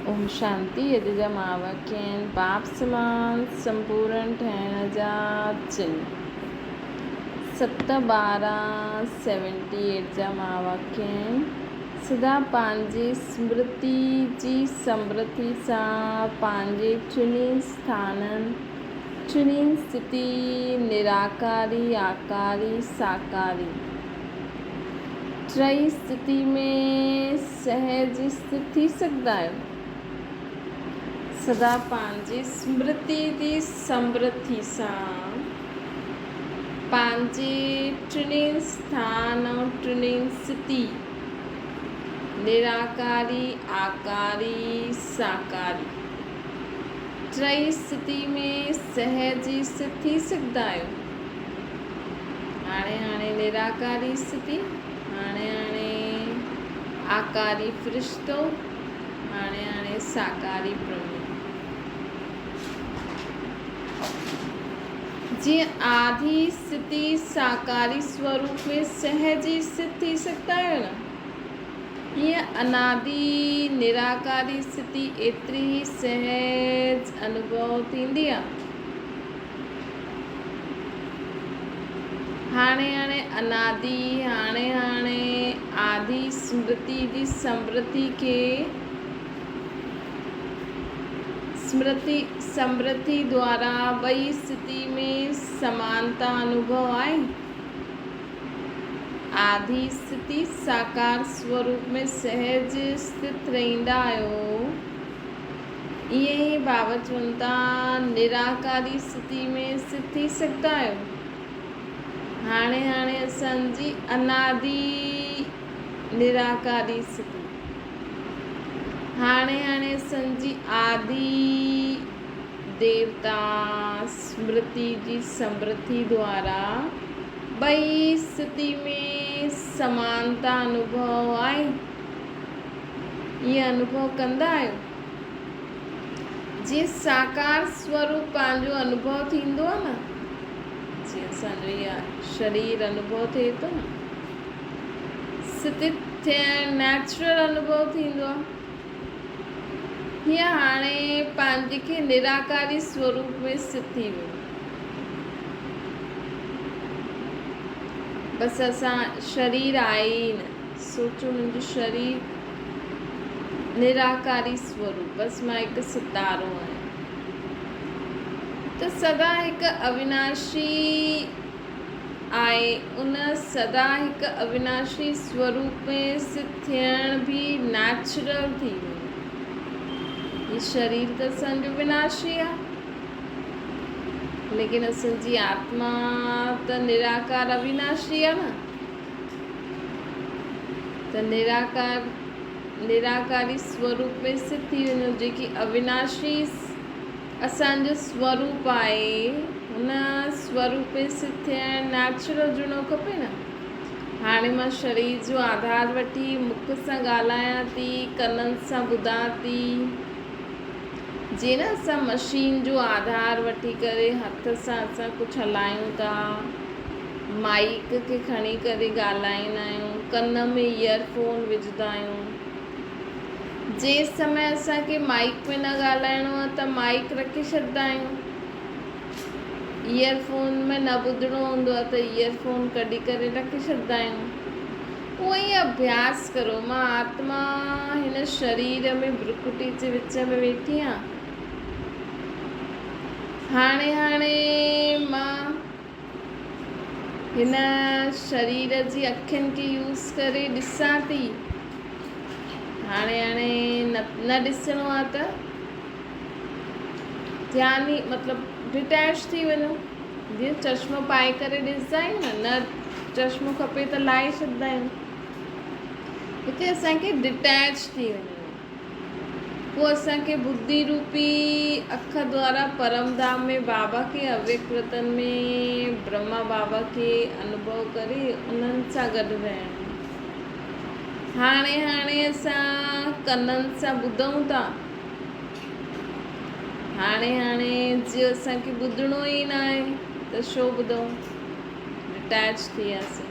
ओम शांति। अॼु जा महावाक्य आहिनि। पाप समान संपूर्ण ठहिण जा चिन्ह। 7/12/78 जा महावाक्य आहिनि। सदा पंहिंजी स्मृति जी समृद्धि सां पंहिंजे चुनियल स्थाननि, चुनियल स्थिति, निराकारी, आकारी, साकारी टई स्थिति में सहज स्थित थी सघंदा आहियो। सदा पंहिंजी स्मृति जी समृद्धि सां पंहिंजे चुनियल स्थान ऐं चुनियल स्थिति, निराकारी, आकारी, साकारी टई स्थिति में सहज स्थित थी सघंदा आहियो। हाणे निराकारी स्थिति, हाणे आकारी फरिश्तो, हाणे साकारी प्रभु। जीअं आदि स्थिति साकारी स्वरूप में सहज स्थित थी सघंदा आहियो न, हीअं अनादि निराकारी स्थिति एतिरी ही सहज अनुभव थींदी आहे। हाणे अनादि, हाणे आदि स्मृति जी समृद्धि खे समृद्धि द्वारा ॿई स्थिति में समानता अनुभव आहे। आदि स्थिति साकार स्वरूप में सहज स्थित रहंदा आहियो। ईअं ई बाबा चवनि था निराकारी स्थिति में स्थित थी सघंदा आहियो। हाणे असांजी अनादि निराकारी स्थिति, हाणे असांजी आदि देवता स्मृति जी समृद्धि द्वारा ॿई स्थिति में समानता अनुभव आहे। इहो अनुभव कंदा आहियो। जीअं साकार स्वरूप पंहिंजो अनुभव थींदो आहे न, जीअं असांजो इहा शरीर अनुभव थिए थो न, स्थित थियण नेचुरल अनुभव थींदो आहे। हीअं हाणे पंहिंजे खे निराकारी स्वरूप में स्थित थी वियो। बसि असां शरीर आहे ई न, सोचो मुंहिंजो शरीर निराकारी स्वरूप, बसि मां हिकु सितारो आहियां। त सदा हिकु अविनाशी आहे, उन सदा हिकु अविनाशी स्वरूप में स्थित थियण बि नेचुरल थी वियो। हीउ शरीर त असांजो विनाशी आहे, लेकिन असांजी आत्मा त निराकार अविनाशी आहे न। त निराकारी स्वरूप में स्थित थी वञो। जेकी अविनाशी असांजो स्वरूप आहे, हुन स्वरूप में स्थित थियण नेचुरल हुजणो खपे न। हाणे मां शरीर जो आधार वठी मुख सां ॻाल्हायां थी, कननि सां ॿुधां थी। जीअं न असां मशीन जो आधार वठी करे हथ सां असां कुझु हलायूं था, माइक खे खणी करे ॻाल्हाईंदा आहियूं, कन में ईयरफोन विझंदा आहियूं। जंहिं समय असांखे माइक में न ॻाल्हाइणो आहे त माइक रखी छॾींदा आहियूं। ईयरफोन में न ॿुधणो हूंदो आहे त ईयरफोन कढी करे रखी छॾींदा आहियूं। उहो ई अभ्यास करो। मां आत्मा हिन शरीर में भ्रुकुटी जे विच में वेठी आहियां। हाणे मां हिन शरीर जी अखियुनि खे यूज़ करे ॾिसां थी। हाणे न ॾिसणो आहे त ध्यानु ई मतिलबु डिटैच थी वञो। जीअं चश्मो पाए करे ॾिसंदा आहियूं न चश्मो खपे त लाहे छॾींदा आहियूं। हिते असांखे डिटैच थी वञो। पोइ असांखे बुद्धि रूपी अख द्वारा परमधाम में बाबा खे अव्यक्त वतन में ब्रह्मा बाबा खे अनुभव करे उन्हनि सां गॾु रहणो। हाणे असां कननि सां ॿुधूं था। हाणे जीअं असांखे ॿुधणो ई न आहे त छो ॿुधूं, डिटैच थी वियासीं।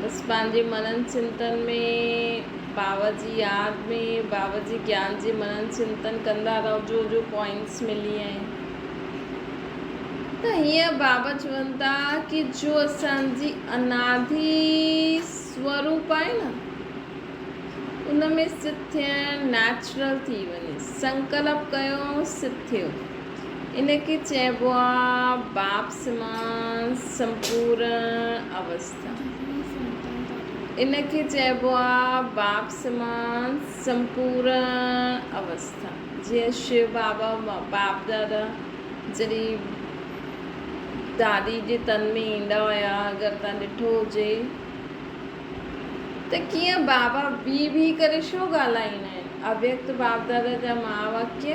बसि पंहिंजे मनन चिंतन में बाबा जी याद में बाबा जी ज्ञान जी मनन चिंतन कंदा रहो जो पॉइंट्स मिली आहिनि। त हीअं बाबा चवनि था कि जो असांजी अनादि स्वरूप आहे न उन में सिद्ध थियणु नेचुरल थी वञे, संकल्प कयो सिद्ध थियो। इनखे चइबो आहे बाप समान संपूर्ण अवस्था। इनखे चइबो आहे बाप समान संपूर्ण अवस्था। जीअं शिव बाबा बाप दादा जॾहिं दादी जे तन में ईंदा हुया, अगरि तव्हां ॾिठो हुजे त कीअं बाबा बी करे छो ॻाल्हाईंदा आहिनि। अव्यक्त बाप दादा जा महावाक्य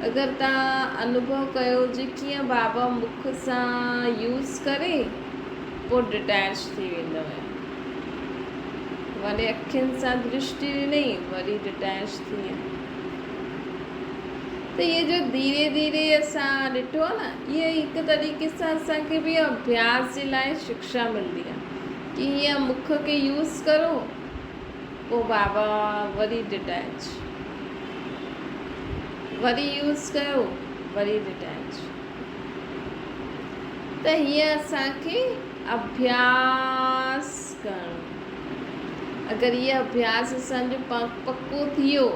अगरि तव्हां अनुभव कयो हुजे कीअं बाबा मुख सां यूज़ करे पोइ डिटैच थी वेंदा हुया, वरी अखियुनि सां दृष्टि ॾिनई वरी डिटैच थी विया। त इहे जो धीरे धीरे असां ॾिठो आहे न, इहे हिकु तरीक़े सां असांखे बि अभ्यास जे लाइ शिक्षा मिलंदी आहे कि हीअं मुख खे यूज़ करो पोइ बाबा वरी डिटैच, वरी यूज़ कयो वरी डिटैच। त हीअं असांखे अभ्यास करणो। अगरि इहो अभ्यास असांजो पक्को थी वियो,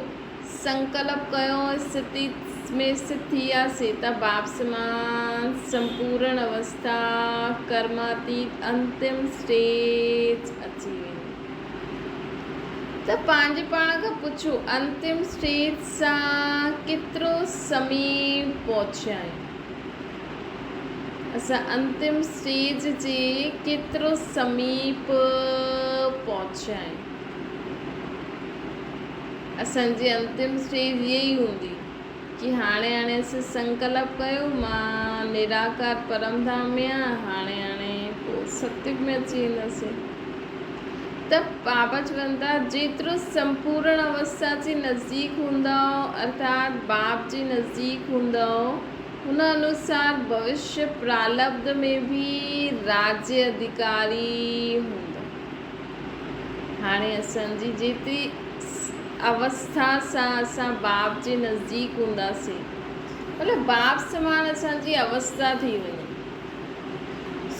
संकल्प कयो, स्थिति में स्थित थी वियासीं त बाप समान संपूर्ण अवस्था कर्मातीत अंतिम स्टेज अची वेंदी। त पंहिंजे पाण खां पुछो अंतिम स्टेज सां केतिरो समीप पहुचिया आहियूं। असां अंतिम स्टेज जे केतिरो समीप पहुचिया आहियूं। असांजी अंतिम स्टेज इहा ई हूंदी कि हाणे असां संकल्प कयो मां निराकार परमधाम में आहियां, हाणे पोइ सत्युग में अची वेंदासीं। त बाबा चवनि था जेतिरो संपूर्ण अवस्था जे नज़दीक हूंदो अर्थात बाप जे नज़दीक हूंदो हुन अनुसार भविष्य प्रारब्ध में भी राज्य अधिकारी हूंदो। हाणे असांजी जेतिरी अवस्था सां असां बाप जे नज़दीक हूंदासीं, मतिलबु बाप समान असांजी अवस्था थी वञे।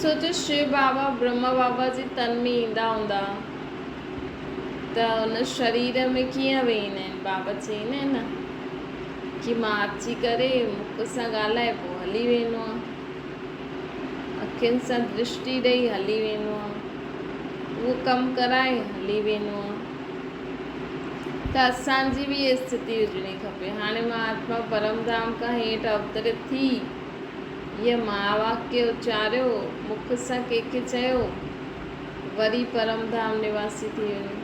सोचो शिव बाबा ब्रह्मा बाबा जे तन में ईंदा हूंदा त उन शरीर में कीअं वेहींदा आहिनि। बाबा चईंदा आहिनि न कि मां अची करे मुख सां ॻाल्हाए पोइ हली वेंदो आहे, अखियुनि सां दृष्टि ॾेई हली वेंदो आहे, उहो कमु कराए हली वेंदो आहे। त असांजी बि इहा स्थिति हुजणी खपे। हाणे मां आत्मा परमधाम खां हेठि अवतरित थी, इहा महावाक्य उचारियो, मुख सां कंहिंखे चयो, वरी परमधाम निवासी थी वञो।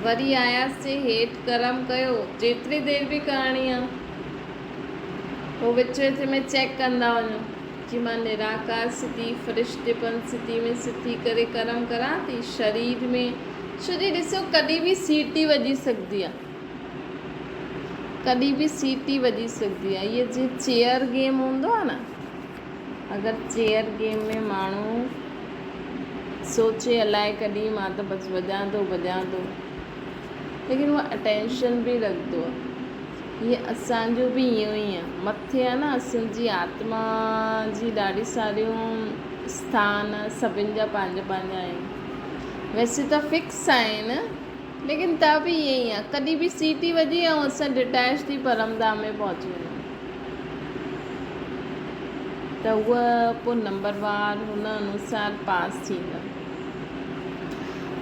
वरी आयासीं हेठि कर्म कयो, जेतिरी देरि बि करणी आहे, पोइ विच में चेक कंदा वञो कि मां निराकार स्थिति फ़रिश्तेपन स्थिति में स्थिति करे कर्म करां थी शरीर में। छो जी ॾिसो कॾहिं बि सीटी वॼी सघंदी आहे, कॾहिं बि सीटी वॼी सघंदी आहे। इहे जीअं चेयर गेम हूंदो आहे न, अगरि चेयर गेम में माण्हू सोचे अलाए कॾहिं मां त बसि वॼां थो, लेकिन उहा अटेंशन बि रखंदो आहे। हीअ असांजो बि इहो ई आहे। मथे आहे न असांजी आत्मा जी ॾाढी सारियूं स्थान सभिनि जा पंहिंजा पंहिंजा आहिनि, वैसे त फिक्स आहिनि, लेकिन त बि ईअं ई आहे। कॾहिं बि सीटी वॼी ऐं असां डिटैच थी परमधाम में पहुची वञूं त उहा पोइ नंबरवार हुन अनुसार पास थींदा।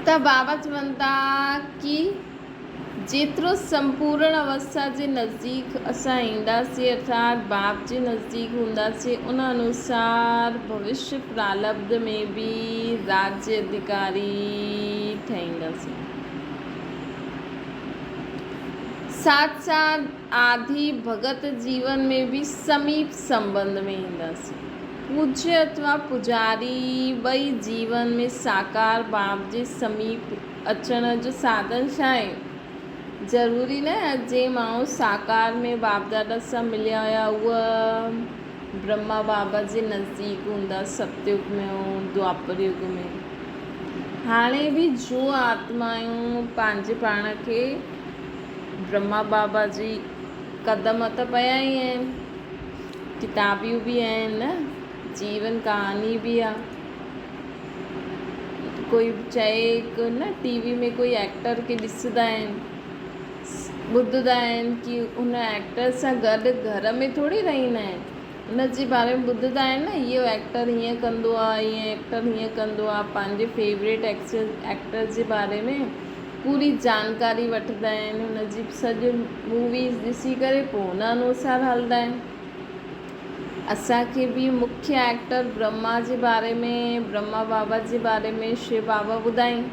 त बाबा चवनि था कि जेतिरो संपूर्ण अवस्था जे नज़दीक असां ईंदासीं अर्थात बाप जे नज़दीक हूंदासीं, उन अनुसार भविष्य प्रारब्ध में भी राज्य अधिकारी ठहींदासीं। साथ साथ आदि भगत जीवन में भी समीप संबंध में ईंदासीं। पूज्य अथवा पुजारी ॿई जीवन में साकार बाप जे समीप अचण जो साधन छा आहे। ज़रूरी न जे माण्हू साकार में बाप दादा सां मिलिया हुया उहा ब्रह्मा बाबा जे नज़दीक हूंदा, सतयुग में ऐं द्वापर युग में। हाणे बि जो आत्मायूं पंहिंजे पाण खे ब्रह्मा बाबा जी कदम त पिया ई आहिनि, किताबियूं बि आहिनि न, जीवन कहानी बि आहे। कोई चए कि न टीवी में कोई एक्टर खे ॾिसंदा आहिनि, ॿुधंदा आहिनि कि उन एक्टर सां गॾु घर में थोरी रहंदा आहिनि, उन जे बारे में ॿुधंदा आहिनि न, इहो एक्टर हीअं कंदो आहे, हीअं एक्टर हीअं कंदो आहे। पंहिंजे फेवरेट एक्टर जे बारे में पूरी जानकारी वठंदा आहिनि, हुन जी सॼी मूवीज़ ॾिसी करे पोइ हुन अनुसार हलंदा आहिनि। असांखे बि मुख्य एक्टर ब्रह्मा जे बारे में, ब्रह्मा बाबा जे बारे में शिव बाबा ॿुधाईं।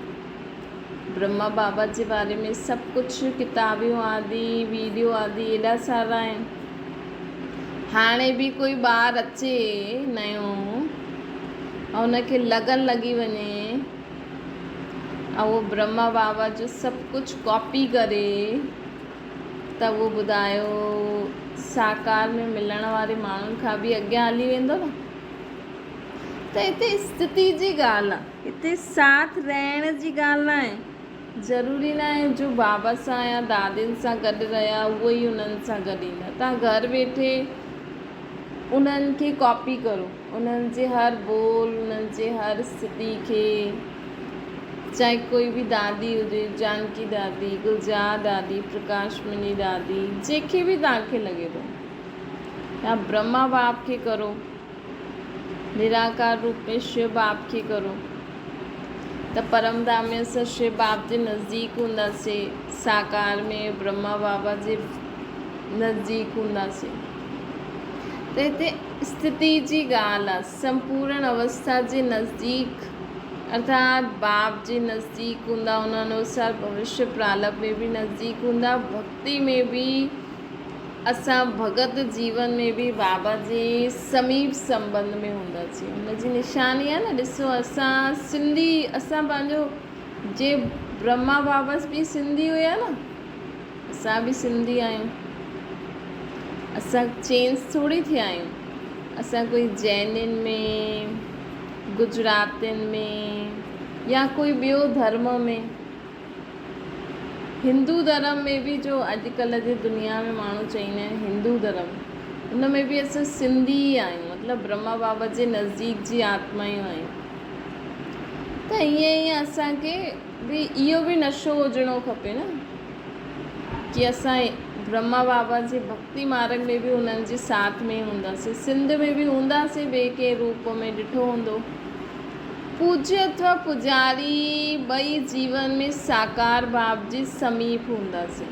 ब्रह्मा बाबा जे बारे में सभु कुझु किताबियूं आदि, वीडियो आदि एॾा सारा आहिनि। हाणे बि कोई ॿार अचे नयो ऐं उनखे लगन लॻी वञे ऐं उहो ब्रह्मा बाबा जो सभु कुझु कॉपी करे, त उहो ॿुधायो साकार में मिलण वारे माण्हुनि खां बि अॻियां हली वेंदो न। त हिते स्थिति जी ॻाल्हि आहे, हिते साथ रहण जी ॻाल्हि न आहे। ज़रूरी न आहे जो बाबा सां या दादियुनि सां गॾु रहिया उहो ई उन्हनि सां गॾु ईंदा। तव्हां घरु वेठे उन्हनि खे कॉपी करो, उन्हनि जे हर बोल, उन्हनि जे हर स्थिति खे, चाहे कोई बि दादी हुजे, जानकी दादी, गुलजार दादी, प्रकाश मनी दादी, जंहिंखे बि तव्हांखे लॻे थो, या ब्रह्मा बाप खे करो, निराकार रूप में शिव बाप खे करो, त परम धाम में असां शिव बाप जे नज़दीक हूंदासीं, साकार में ब्रह्मा बाबा जे नज़दीक हूंदासीं। त हिते स्थिति जी ॻाल्हि आहे, संपूर्ण अवस्था जे नज़दीक अर्थात बाप जे नज़दीक हूंदा, उन अनुसार भविष्य प्रारब्ध में बि नज़दीक हूंदा, भक्ति में बि असां भगत जीवन में बि बाबा जे समीप संबंध में हूंदासीं। हुनजी निशानी आहे न, ॾिसो असां सिंधी, असां पंहिंजो जे ब्रह्मा बाबा बि सिंधी हुया न, असां बि सिंधी आहियूं। असां चेंज थोरी थिया आहियूं, असां कोई जैनियुनि में, गुजरातियुनि में या कोई ॿियो धर्म में, हिंदू धर्म में बि जो अॼुकल्ह जी दुनिया में माण्हू चईंदा आहिनि हिंदू धर्म, उन में बि असां सिंधी आहियूं, मतिलबु ब्रह्मा बाबा जे नज़दीक जी आत्मायूं आहियूं। त ईअं ई असांखे बि इहो बि नशो हुजणो खपे न, कि असां ब्रह्मा बाबा जे भक्ति मार्ग में बि उन्हनि जे साथ में हूंदासीं, सिंध में बि हूंदासीं ॿिए के रूप में ॾिठो हूंदो। पूज्य अथवा पुजारी ॿई जीवन में साकार बाप जे समीप हूंदासीं,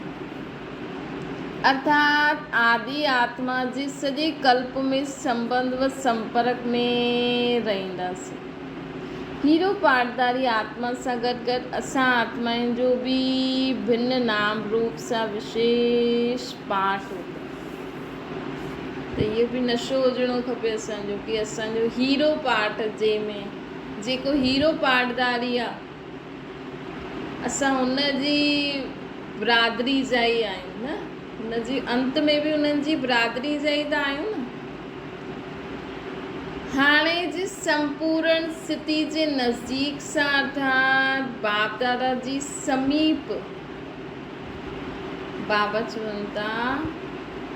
अर्थात आदि आत्मा जे सॼे कल्प में संबंध व संपर्क में रहंदासीं। हीरो पाठदारी आत्मा सां गॾु गॾु असां आत्माउनि जो बि भिन्न नाम रूप सां विशेष पाठ हूंदो। त इहो बि नशो हुजणो खपे असांजो, कि असांजो हीरो पाठ जंहिंमें जेको हीरो पाठदारी आहे, असां हुन जी बिरादरी जा ई आहियूं न, हुन जी अंत में बि उन्हनि जी बिरादरी जा ई त आहियूं न। हाणे जी संपूर्ण स्थिति जे नज़दीक सां अर्थात बाप दादा जी समीप, बाबा चवनि था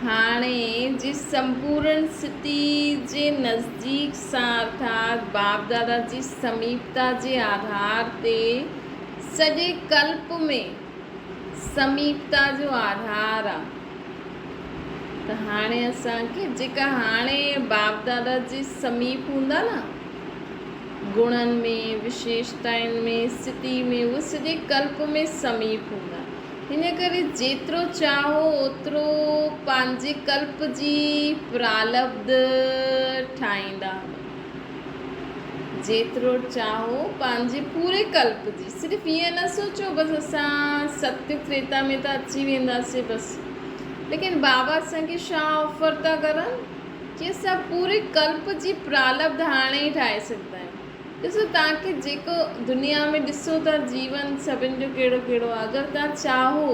हाणे जी संपूर्ण स्थिति जे नज़दीक सां अर्थात बाप दादा जी समीपता जे आधार ते सॼे कल्प में समीपता जो आधार आहे। त हाणे असांखे जेका हाणे बाप दादा जे समीप हूंदा न, गुणनि में, विशेषताउनि में, स्थिति में, उहे सॼे कल्प में समीप हूंदा। हिन करे जेतिरो चाहो ओतिरो पंहिंजे कल्प जी प्रारब्ध ठाहींदा, जेतिरो चाहो पंहिंजे पूरे कल्प जी। सिर्फ़ु ईअं न सोचो बसि असां सत्य त्रेता में त अची वेंदासीं बसि, लेकिन बाबा असांखे छा ऑफर था करनि कि असां पूरे कल्प जी प्रारब्ध हाणे ई ठाहे सघंदा आहियूं। ॾिसो तव्हांखे जेको दुनिया में ॾिसो था जीवन सभिनि जो कहिड़ो कहिड़ो आहे, अगरि तव्हां चाहो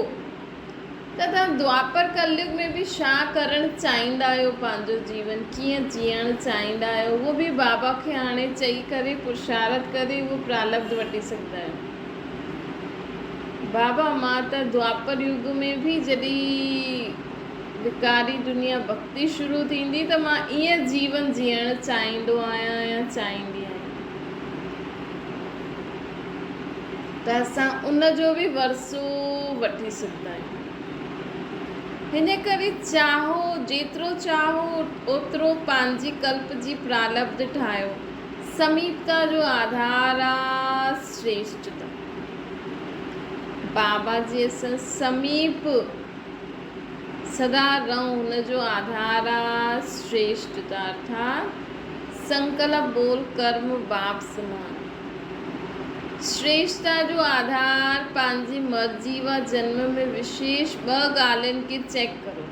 त तव्हां द्वापर कलयुग में बि छा करणु चाहींदा आहियो, पंहिंजो जीवन कीअं जीअणु चाहींदा आहियो, उहो बि बाबा खे हाणे चई करे पुरुषारथ करे उहो प्रारब्ध वठी सघंदा आहियो। बाबा मां त द्वापर युग में बि जॾहिं विकारी दुनिया भक्ति शुरू थींदी त मां ईअं जीवन जीअणु चाहींदो आहियां या चाहींदी आहियां, त असां उन जो बि वरसो वठी सघंदा आहियूं। हिन करे चाहो जेतिरो चाहो ओतिरो पंहिंजी कल्प जी प्रारब्ध ठाहियो। समीपता जो आधार आहे श्रेष्ठता। बाबा जी असां समीप सदा रहूं, हुन जो आधार आहे श्रेष्ठता, अर्थात संकल्प बोल कर्म बाप समान। श्रेष्ठता जो आधार पंहिंजी मर्ज़ी व जन्म में विशेष 2 ॻाल्हियुनि खे चेक करो।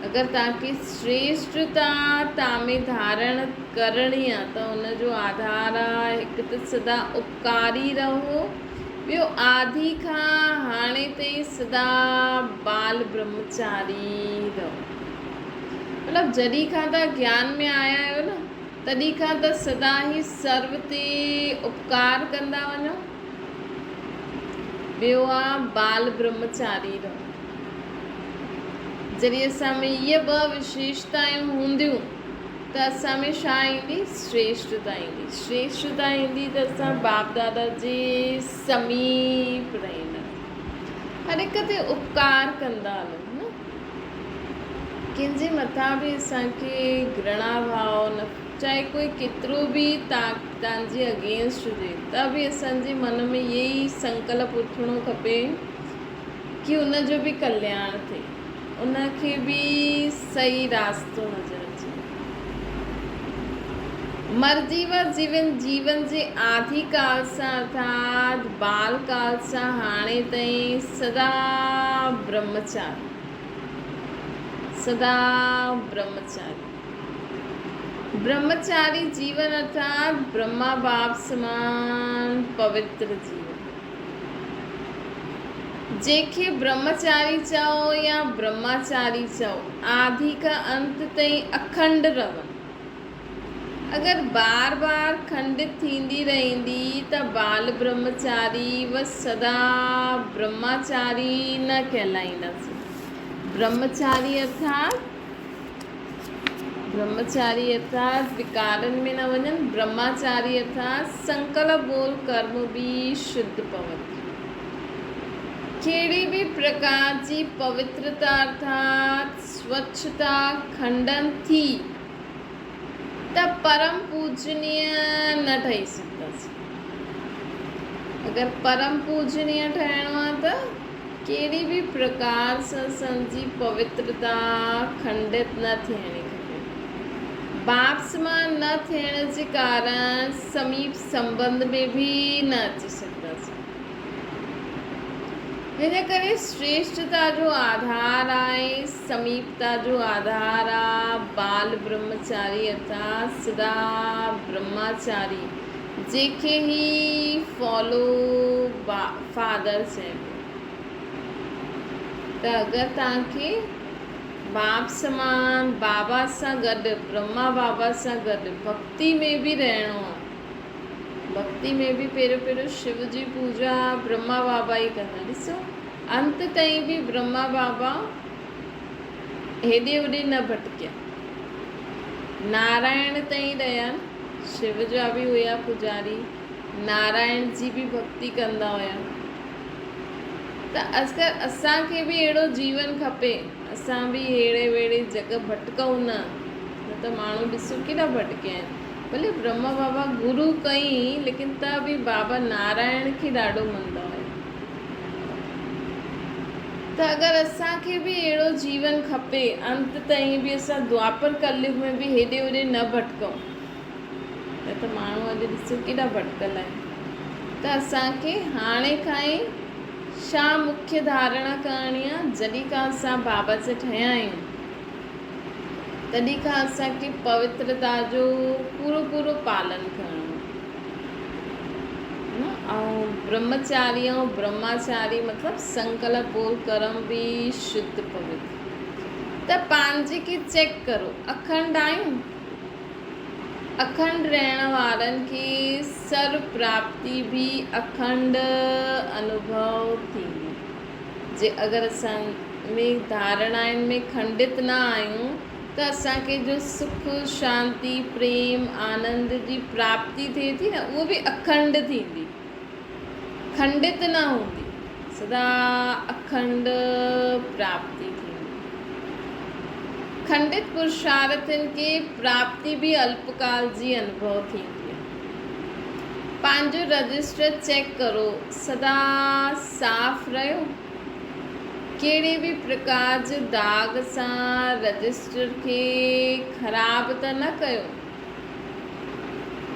अगरि तव्हांखे श्रेष्ठता तव्हां में धारण करणी आहे त हुन जो आधार आहे हिकु त सदा उपकारी रहो, ॿियो आदि खां हाणे ताईं सदा बाल ब्रह्मचारी रहो। मतिलबु जॾहिं खां तव्हां ज्ञान में आया आहियो न, तॾहिं खां त सदा ई सर्व ते उपकार कंदा वञो। ॿियो आहे बाल ब्रह्मचारी रहो। जॾहिं असां में इहे 2 विशेषतायूं हूंदियूं त असां में छा ईंदी? श्रेष्ठता ईंदी। श्रेष्ठता ईंदी त असां बाप दादा जे समीप रहंदा, हर हिक ते उपकार कंदा हलूं न। कंहिंजे मथां बि असांखे घृणा भाव न, चाहे कोई केतिरो बि तव्हांजे अगेंस्ट हुजे, त बि असांजे मन में इहे ई संकल्प उथणो खपे कि उन जो बि कल्याण थिए, उनखे बि सही रास्तो नज़र अचे। मर्जी व जीवन जे आदि काल सां अर्थात बाल काल सां हाणे ताईं सदा ब्रह्मचारी, सदा ब्रह्मचारी। ब्रह्मचारी जीवन अर्थात ब्रह्मा बाप समान पवित्र जीवन। जेके ब्रह्मचारी चओ या ब्रह्मचारी चओ, आदि का अंत ताईं अखंड रहनि। अगरि बार बार खंडित थींदी रहंदी त बाल ब्रह्मचारी व सदा ब्रह्मचारी न कहलाईंदासीं। ब्रह्मचारी अर्थात विकारनि में न वञनि। ब्रह्मचारी अर्थात संकल्प बोल कर्म बि शुद्ध पवित्र। कहिड़ी बि प्रकार जी पवित्रता अर्थात स्वच्छता खंडन थी त परम पूजनीय न ठही सघंदासीं। अगरि परम पूजनीय ठहिणो आहे त कहिड़ी बि प्रकार सां असांजी पवित्रता खंडित न थियणी खपे। बाप समान न थियण जे कारण समीप संबंध में बि न अची सघंदासीं। हिन करे श्रेष्ठता जो आधार आहे, समीपता जो आधार आहे बाल ब्रह्मचारी अर्थात सदा ब्रह्मचारी, जंहिंखे ही फॉलो फादर चइबो। त अगरि तव्हांखे बाप समान बाबा सां गॾु, ब्रह्मा बाबा सां गॾु भक्ति में बि रहणो आहे, भक्ति में बि पहिरियों शिव जी पूजा ब्रह्मा बाबा ई कंदा। ॾिसो अंत ताईं बि ब्रह्मा बाबा हेॾे होॾे न भटकिया, नारायण ताईं रहिया। शिव जा बि हुया पुजारी, नारायण जी बि भक्ति कंदा हुया। त अगरि असांखे बि अहिड़ो जीवन खपे, असां बि अहिड़े वेड़े जॻह भटकूं न त माण्हू ॾिसो केॾा भटकिया आहिनि। भले ब्रह्मा बाबा गुरू कई, लेकिन त बि बाबा नारायण खे ॾाढो मञंदा हुया। त अगरि असांखे बि अहिड़ो जीवन खपे, अंत ताईं बि असां द्वापर कलयुग में बि हेॾे होॾे न भटकूं, त माण्हू अॼु ॾिसो केॾा भटकल आहिनि। त असांखे हाणे खां ई छा मुख्य धारणा करणी आहे? जॾहिं खां असां बाबा जा ठहिया आहियूं तॾहिं खां असांखे पवित्रता जो पूरो पालन करणो। न। ऐं ब्रह्मचारी ऐं ब्रह्मचारी मतिलबु संकल्प बोल कर्म बि शुद्ध पवित्र। त पंहिंजे खे चेक करो, अखंड आहियूं। अखंड रहण वारनि खे सर्व प्राप्ति बि अखंड अनुभव थींदी। जे अगरि असां में धारणाउनि में खंडित न आहियूं त असांखे जो सुख शांति प्रेम आनंद जी प्राप्ति थिए थी न, उहो बि अखंड थींदी, खंडित न हूंदी, सदा अखंड प्राप्ति थींदी। खंडित पुरुषार्थनि खे प्राप्ति बि अल्पकाल जी अनुभव थींदी आहे। पंहिंजो रजिस्टर चेक करो, सदा साफ़ रहियो। कहिड़े बि प्रकार जे दाग सां रजिस्टर खे ख़राब त न कयो।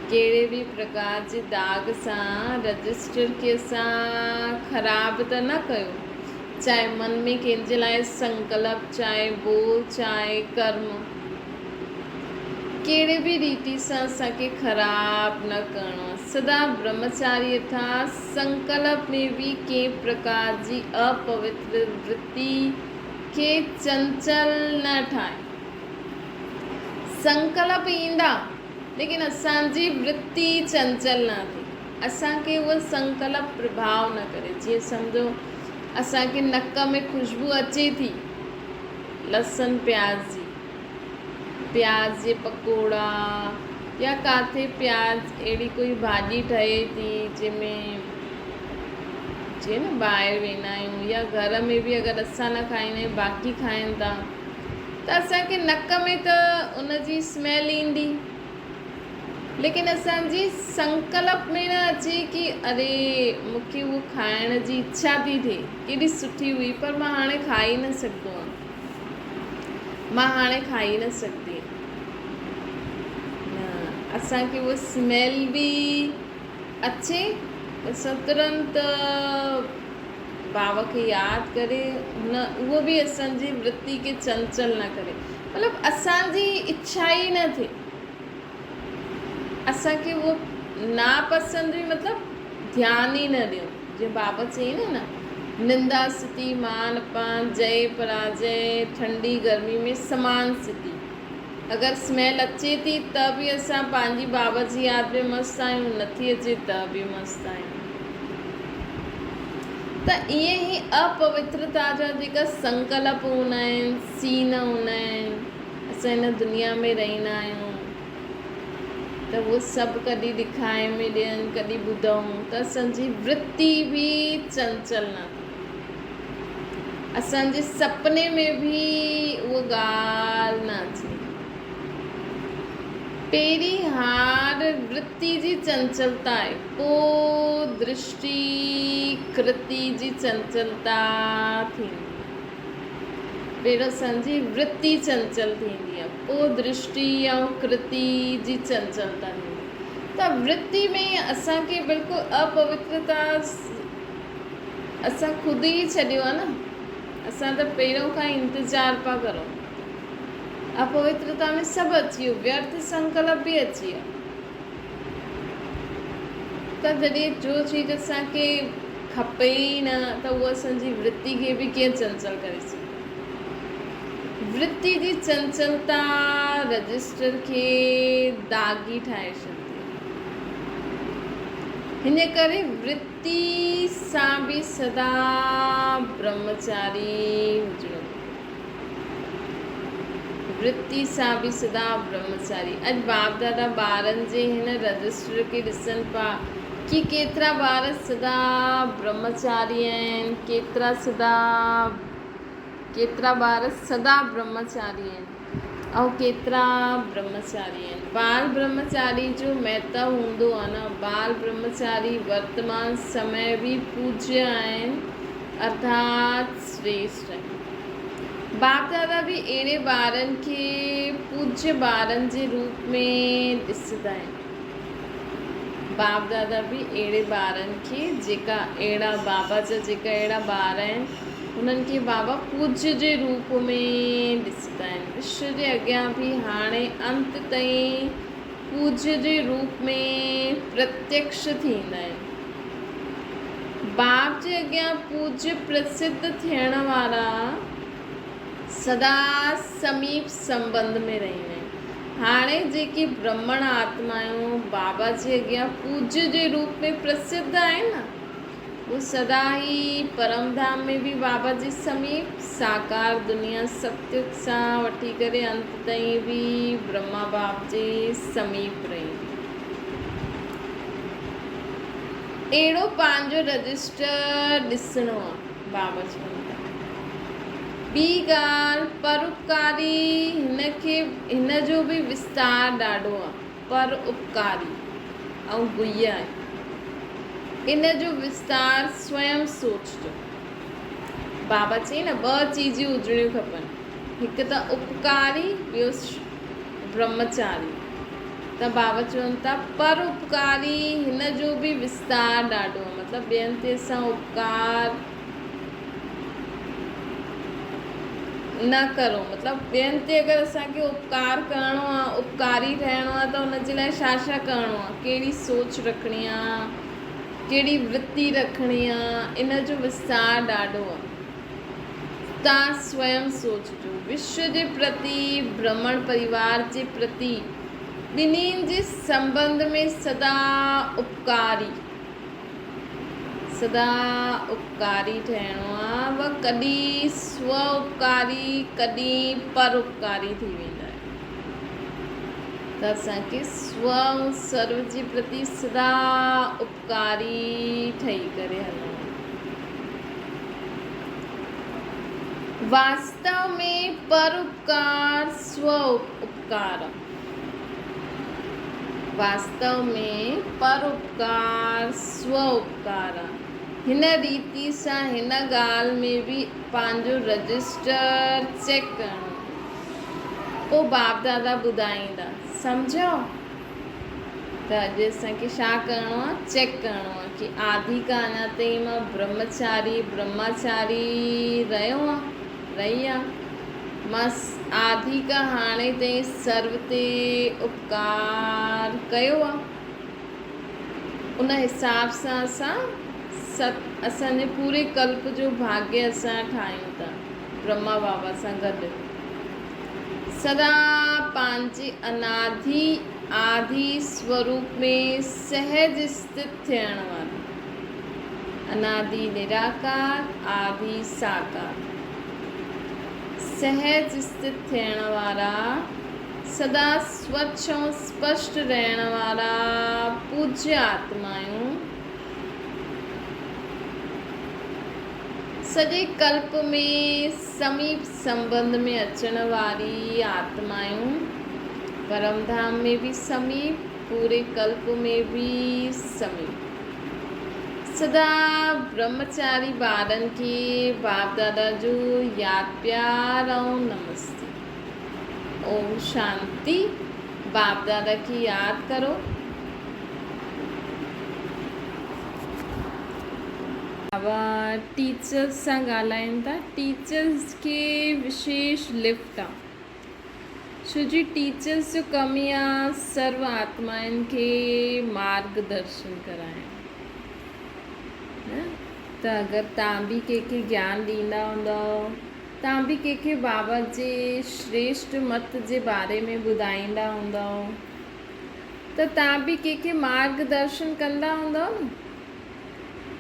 कहिड़े बि प्रकार जे दाग सां रजिस्टर खे असां ख़राब त न कयो। चाहे मन में कंहिंजे लाइ संकल्प, चाहे बोल, चाहे कर्म, कहिड़े बि रीति सां असांखे ख़राब न करिणो आहे। सदा ब्रह्मचारी अर्थात संकल्प में भी कंहिं प्रकार जी अपवित्र वृत्ति खे चंचल न ठाहे। संकल्प ईंदा लेकिन असांजी वृत्ति चंचल न थिए, असांखे उहो संकल्प प्रभाव न करे। जीअं सम्झो असांखे नक में खुशबू अचे थी लहसुन प्याज जी, प्याज जे पकोड़ा या काथे प्याज अहिड़ी कोई भाॼी ठहे थी जंहिंमें जीअं न ॿाहिरि वेंदा आहियूं या घर में बि अगरि असां न खाईंदा आहियूं बाक़ी खाइनि था त असांखे नक में त उनजी स्मेल ईंदी, लेकिन असांजी संकल्प में न अचे कि अरे मूंखे उहो खाइण जी इच्छा थी थिए, केॾी सुठी हुई पर मां हाणे खाई न सघंदो आहियां, मां हाणे खाई न सघंदी। असांखे उहा स्मेल बि अचे, असां तुरंत बाबा खे यादि करे न, उहो बि असांजी वृत्ति खे चंचल न करे। मतिलबु असांजी इच्छा ई न थिए, असांखे उहो नापसंद बि मतिलबु ध्यानु ई न ॾियूं। जीअं बाबा चई न, निंदा स्थिति मान अपमान जय पराजय ठंडी गर्मी में समान स्थिति। अगरि स्मेल अचे थी त बि असां पंहिंजी बाबा जी यादि में मस्तु आहियूं, नथी अचे त बि मस्तु आहियूं। त ईअं ई अपवित्रता जा जेका संकल्प हूंदा आहिनि, सीन हूंदा आहिनि, असां हिन दुनिया में रहंदा आहियूं त उहो सभु कॾहिं ॾेखारे में ॾियनि, कॾहिं ॿुधऊं त असांजी वृत्ति बि चंचल न थिए, असांजे सपने में बि उहा ॻाल्हि न अचे। पहिरीं हार वृत्ति जी चंचलता आहे, पोइ दृष्टि कृति जी चंचलता थींदी। पहिरियों असांजी वृत्ति चंचल थींदी आहे, पोइ दृष्टि ऐं कृति जी चंचलता थींदी। त वृत्ति में असांखे बिल्कुलु अपवित्रता असां ख़ुदि ई छॾियो आहे न, असां त पहिरियों खां इंतज़ारु पिया करूं। अपवित्रता में सभु अची वियो, व्यर्थ संकल्प बि अची वियो। त जॾहिं जो चीज़ असांखे खपे ई न त उहा असांजी वृत्ति खे बि कीअं चंचल करे सघे। वृत्ति जी चंचलता रजिस्टर खे दागी ठाहे छॾंदी। हिन करे वृत्ति सां बि सदा ब्रह्मचारी हुजिणो, वृत्ति सां बि सदा ब्रह्मचारी। अॼु बाप दादा ॿारनि जे हिन रजिस्टर खे ॾिसनि पिया कि केतिरा ॿार सदा ब्रह्मचारी आहिनि, केतिरा ॿार सदा ब्रह्मचारी आहिनि ऐं केतिरा ब्रह्मचारी आहिनि। बाल ब्रह्मचारी जो महत्व हूंदो आहे न, बाल ब्रह्मचारी वर्तमान समय बि पूज्य आहिनि अर्थात श्रेष्ठ आहिनि। बाप दादा बि अहिड़े ॿारनि खे पूज्य ॿारनि जे रूप में ॾिसंदा आहिनि। बाप दादा बि अहिड़े ॿारनि खे जेका अहिड़ा बाबा जा जेका अहिड़ा ॿार आहिनि उन्हनि खे बाबा पूज्य जे रूप में ॾिसंदा आहिनि। विश्व जे अॻियां बि हाणे अंत ताईं पूज्य जे रूप में प्रत्यक्ष थींदा आहिनि। बाप जे अॻियां पूज्य प्रसिद्ध थियण वारा सदा समीप संबंध में रहंदा आहिनि। हाणे जेकी ब्रह्मण आत्मायूं बाबा जे अॻियां पूज्य जे रूप में प्रसिद्ध आहिनि न, वो सदा ही परमधाम में भी बाबा जे समीप, साकार दुनिया सत्युग सां वठी करे अंत ताईं भी ब्रह्मा बाप जे समीप रही। अहिड़ो पंहिंजो रजिस्टर ॾिसणो आहे बाबा चवनि था। ॿी ॻाल्हि, परोपकारी हिन जो भी विस्तार ॾाढो आहे। परोपकारी ऐं गुह्य आहे। इन जो विस्तार स्वयं सोचजो। बाबा चई न, ॿ चीज़ूं हुजणियूं खपनि, हिकु त उपकारी, ॿियो ब्रह्मचारी। त बाबा चवनि था परोपकारी हिन जो भी विस्तार ॾाढो आहे। मतिलबु ॿियनि ते असां उपकार न करो। मतिलबु ॿियनि ते अगरि असांखे उपकार करिणो आहे, उपकारी ठहिणो आहे, त हुन जे लाइ छा छा करिणो आहे, कहिड़ी सोच रखणी आहे, कहिड़ी वृत्ति रखणी आहे, इन जो विस्तार ॾाढो आहे। तव्हां स्वयं सोचजो। विश्व जे प्रति, ब्रह्मण परिवार जे प्रति, ॿिन्हिनि जे संबंध में सदा उपकारी ठहिणो आहे। व कॾहिं स्व उपकारी, कॾहिं परोपकारी थी वेंदा आहिनि। त असांखे स्व ऐं सर्व जे प्रति सदा उपकारी ठही करे हलणो। वास्तव में परोपकार स्व उपकार। वास्तव में परोपकार स्व उपकार। हिन रीति सां हिन ॻाल्हि में भी पंहिंजो रजिस्टर चेक करणो। पोइ बाप दादा ॿुधाईंदा, सम्झो। त अॼु असांखे छा करिणो आहे, चेक करिणो आहे कि आदि खां अञा ताईं मां ब्रह्मचारी रही आहे। मां आदि खां हाणे ताईं सर्व ते उपकार कयो आहे। उन हिसाब सां असांजे पूरे कल्प जो भाग्य असां ठाहियूं था ब्रह्मा बाबा सां गॾु। सदा पंहिंजे आदि स्वरूप में सहज स्थित थियण वारा। अनादि निराकार, आदि साकार। सहज स्थित थियण वारा, सदा स्वच्छ ऐं स्पष्ट रहण वारा पूज्य आत्मायूं सॼे कल्प में समीप संबंध में अचण वारी आत्मायूं, परमधाम में भी समीप, पूरे कल्प में भी समीप। सदा ब्रह्मचारी ॿारनि खे बाप दादा जो यादि प्यार ऐं नमस्ते। ओम शांति। बाप दादा की यादि करो। बाबा टीचर्स सां ॻाल्हाइनि था। टीचर्स खे विशेष लिफ्ट आहे, छो जी टीचर्स जो कमु ई आहे सर्व आत्माउनि खे मार्गदर्शन कराइण। त अगरि तव्हां बि कंहिंखे ज्ञान ॾींदा हूंदव, तव्हां बि कंहिंखे बाबा जे श्रेष्ठ मत जे बारे में ॿुधाईंदा हूंदव, त तव्हां बि कंहिंखे मार्गदर्शन कंदा हूंदव न।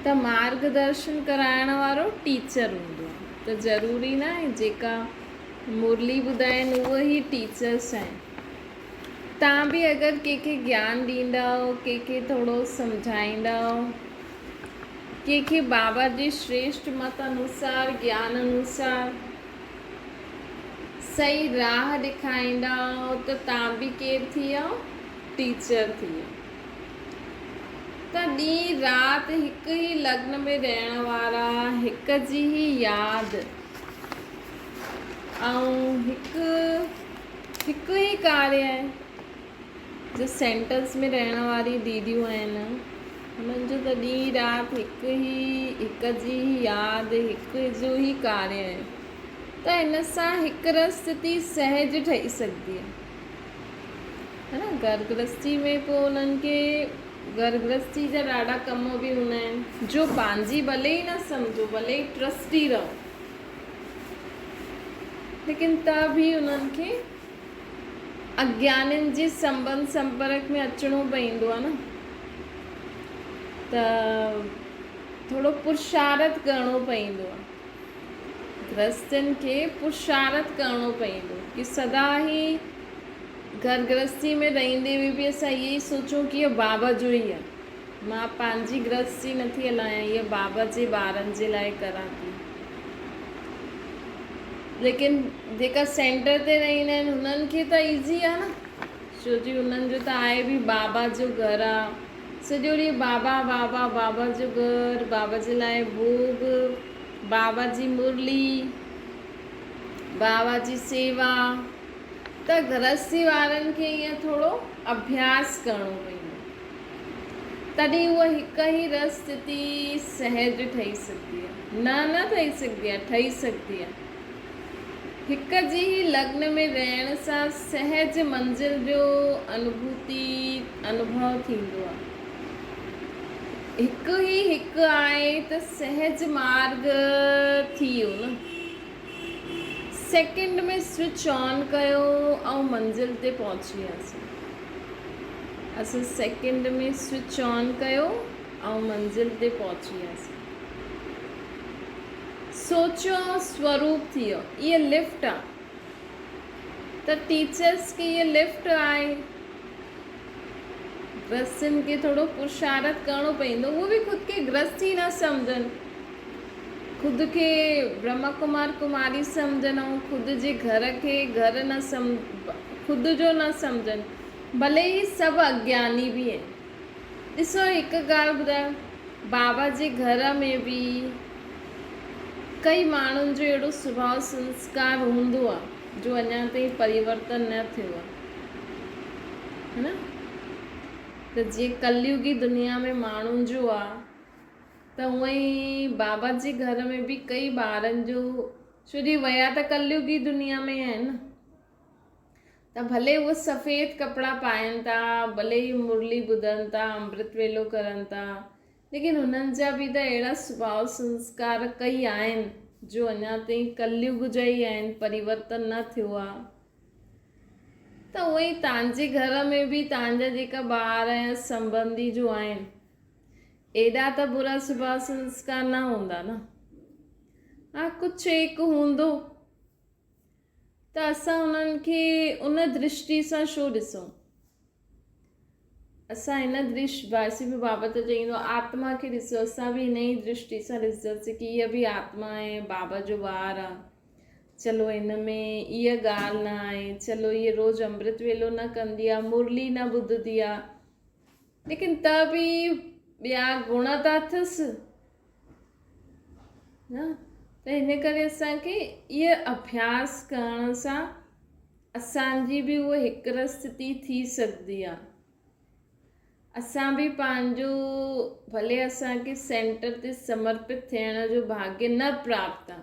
त मार्गदर्शन कराइण वारो टीचर हूंदो आहे। त ज़रूरी न आहे जेका मुरली ॿुधाइनि उहे ई टीचर्स आहिनि। तव्हां बि अगरि कंहिंखे ज्ञान ॾींदव, कंहिंखे थोरो सम्झाईंदव, कंहिंखे बाबा जे श्रेष्ठ मत अनुसार, ज्ञान अनुसार सही राह ॾेखारींदव, त तव्हां बि केरु थी वियो, टीचर थी वियो। त ॾींहुं राति हिकु ई लग्न में रहण वारा, हिक जी ही यादि ऐं हिकु ई कार्य आहे। जो सेंटर्स में रहण वारी दीदियूं आहिनि, हुननि जो त ॾींहुं राति हिक जी यादि, हिक जो ई कार्य आहे। त हिन सां हिकु स्थिति सहज ठही सघंदी आहे न। घर गृहस्थी में पोइ उन्हनि खे घर गृहस्थी जा ॾाढा कम बि हूंदा आहिनि जो पंहिंजी भले ई न सम्झो, भले ई ट्रस्टी रहो, लेकिन त बि उन्हनि खे अज्ञानियुनि जे संबंध संपर्क में अचिणो पवंदो आहे न, त थोरो पुरुषारथ करिणो पवंदो आहे। गृहस्थनि खे पुरुषारथ करिणो पवंदो कि सदा ई घर गृहस्थी में रहंदे हुए बि असां इहे ई सोचूं कि इहो बाबा जो ई आहे, मां पंहिंजी गृहस्थी नथी हलायां, इहा बाबा जे ॿारनि जे लाइ करां थी। लेकिन जेका सेंटर ते रहंदा आहिनि हुननि खे त ईज़ी आहे न, छो जी हुननि जो त आहे बि बाबा जो घरु आहे, सॼो ॾींहुं बाबा बाबा, बाबा जो घरु, बाबा जे लाइ भोग, बाबा जी मुरली, बाबा जी सेवा। त गृहस्थी वारनि खे ईअं थोरो अभ्यास करिणो पवंदो, तॾहिं उहा हिक ई रस स्थिति सहज ठही सघंदी आहे, न ठही सघंदी आहे, ठही सघंदी आहे। हिक जी ही लग्न में रहण सां सहज मंज़िल जो अनुभव थींदो आहे। हिकु आहे त सहज मार्ग थी वियो न, सेकेंड में स्विच ऑन कयो ऐं मंज़िल ते पहुची वियासीं। असां सेकेंड में स्विच ऑन कयो ऐं मंज़िल ते पहुची वियासीं। सोचो स्वरूप थी वियो, इहा लिफ्ट आहे, त टीचर्स खे इहा लिफ्ट आहे। गृहस्थनि खे थोरो पुरुषारथ करिणो पवंदो, उहो बि ख़ुदि खे गृहस्थी न सम्झनि, ख़ुदि खे ब्रह्मा कुमार कुमारी सम्झनि ऐं ख़ुदि जे घर खे घर न ख़ुदि जो न सम्झनि, भले ई सभु अज्ञानी बि आहिनि। ॾिसो हिकु ॻाल्हि ॿुधायो, बाबा जे घर में बि कई माण्हुनि जो अहिड़ो स्वभाव संस्कार हूंदो आहे जो अञा ताईं परिवर्तन न थियो आहे, है न। त जीअं कलयुगी दुनिया में माण्हुनि जो आहे, त हूअं ई बाबा जे घर में बि कई ॿारनि जो, छो जी विया त कलयुगी दुनिया में आहिनि न, त भले उहे सफ़ेद कपिड़ा पाइनि था, भले ई मुरली ॿुधनि था, अमृत वेलो करनि था, लेकिन हुननि जा बि त अहिड़ा स्वभाव संस्कार कई आहिनि जो अञा ताईं कलयुग जा ई आहिनि, परिवर्तन न थियो आहे। त उअं ई तव्हांजे घर में बि तव्हांजा जेका ॿार ऐं संबंधी जो आहिनि, एॾा त बुरा स्वभाव संस्कार न हूंदा न, हा कुझु हिकु हूंदो, त असां उन्हनि खे उन दृष्टि सां छो ॾिसूं। असां हिन दृष्टि वासी बि बाबा त चईंदो आत्मा खे ॾिसो, असां बि हिन ई दृष्टि सां ॾिसंदासीं कि हीअ बि आत्मा आहे, बाबा जो ॿार आहे, चलो हिन में इहा ॻाल्हि न आहे, चलो इहे रोज़ु अमृत वेलो न कंदी आहे, मुरली न ॿुधंदी आहे, लेकिन त बि ॿिया गुण त अथसि न। त हिन करे असांखे इहो अभ्यास करण सां असांजी बि उहा हिकु स्थिति थी सघंदी आहे। असां बि पंहिंजो, भले असांखे सेंटर ते समर्पित थियण जो भाग्य न प्राप्त आहे,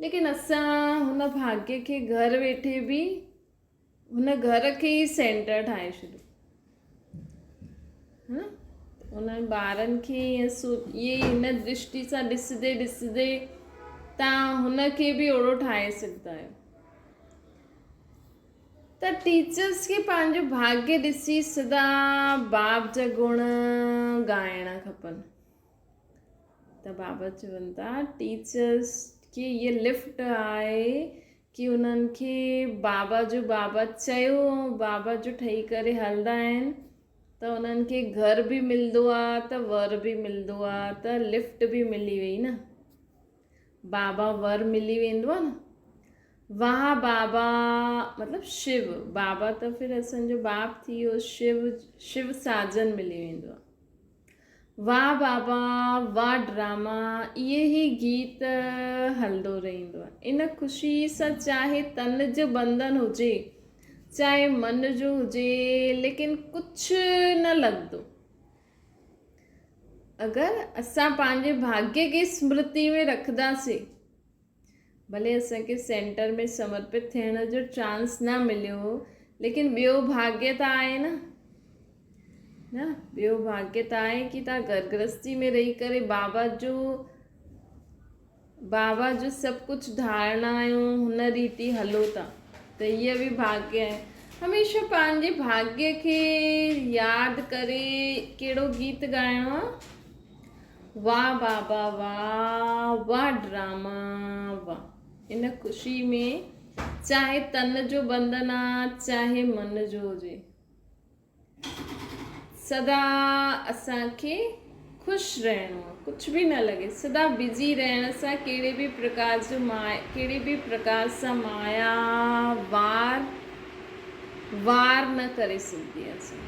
लेकिन असां हुन भाग्य खे घर वेठे बि हुन घर खे ई सेंटर ठाहे छॾियो, हा उन्हनि ॿारनि खे इहे हिन दृष्टि सां ॾिसंदे ॾिसंदे तव्हां हुनखे बि ओहिड़ो ठाहे सघंदा आहियो। त टीचर्स खे पंहिंजो भाग्य ॾिसी सदा बाप जा गुण ॻाइणा खपनि। त बाबा चवनि था टीचर्स खे इहा लिफ्ट आहे कि उन्हनि खे बाबा जो बाबा चयो ऐं बाबा जो ठही करे हलंदा आहिनि, त उन्हनि खे घर बि मिलंदो आहे, त वर बि मिलंदो आहे, त लिफ्ट बि मिली वई न, बाबा वर मिली वेंदो आहे न। वाह बाबा मतिलबु शिव, बाबा त फिर असांजो बाप थी वियो, शिव साजन मिली वेंदो आहे। वाह बाबा वाह ड्रामा, इहे ई गीत हलंदो रहंदो आहे। इन ख़ुशी सां चाहे तन जो बंधन हुजे, चाहे मन जो हुजे, लेकिन कुझु न लॻंदो अगरि असां पंहिंजे भाग्य खे स्मृति में रखंदासीं। भले असांखे सेंटर में समर्पित थियण जो चांस न मिलियो, लेकिन ॿियो भाग्य त आहे न। न ॿियो भाग्य त आहे कि तव्हां घर गृहस्थी में रही करे बाबा जो सभु कुझु धारणायूं हुन रीति हलो था, त इहा बि भाग्य आहे। हमेशह पंहिंजे भाग्य खे यादि करे कहिड़ो गीत ॻाइणो आहे, वाह बाबा वाह, वाह ड्रामा वाह। इन ख़ुशी में चाहे तन जो बंधन आहे चाहे मन जो हुजे, सदा असांखे ख़ुशि रहणो आहे, कुझु बि न लॻे। सदा बिज़ी रहण सां कहिड़े बि प्रकार सां माया वार न करे सघंदी आहे असां।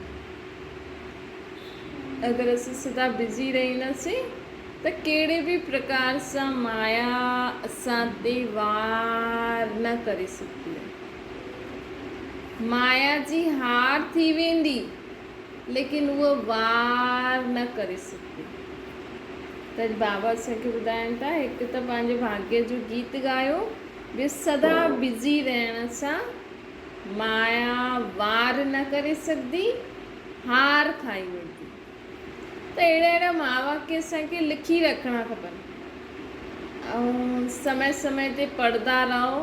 अगरि असां सदा बिज़ी रहंदासीं त कहिड़े बि प्रकार सां माया असां ते वार न करे सघंदी आहे। माया जी हार थी वेंदी लेकिन उहो वार न करे सघंदी। त बाबा असांखे ॿुधाइनि था, हिकु त पंहिंजे भाग्य जो गीत ॻायो, ॿियो सदा बिज़ी रहण सां माया वार न करे सघंदी, हार खाई वेंदी। त अहिड़ा महावाक्य असांखे लिखी रखणा खपनि ऐं समय समय ते पढ़ंदा रहो।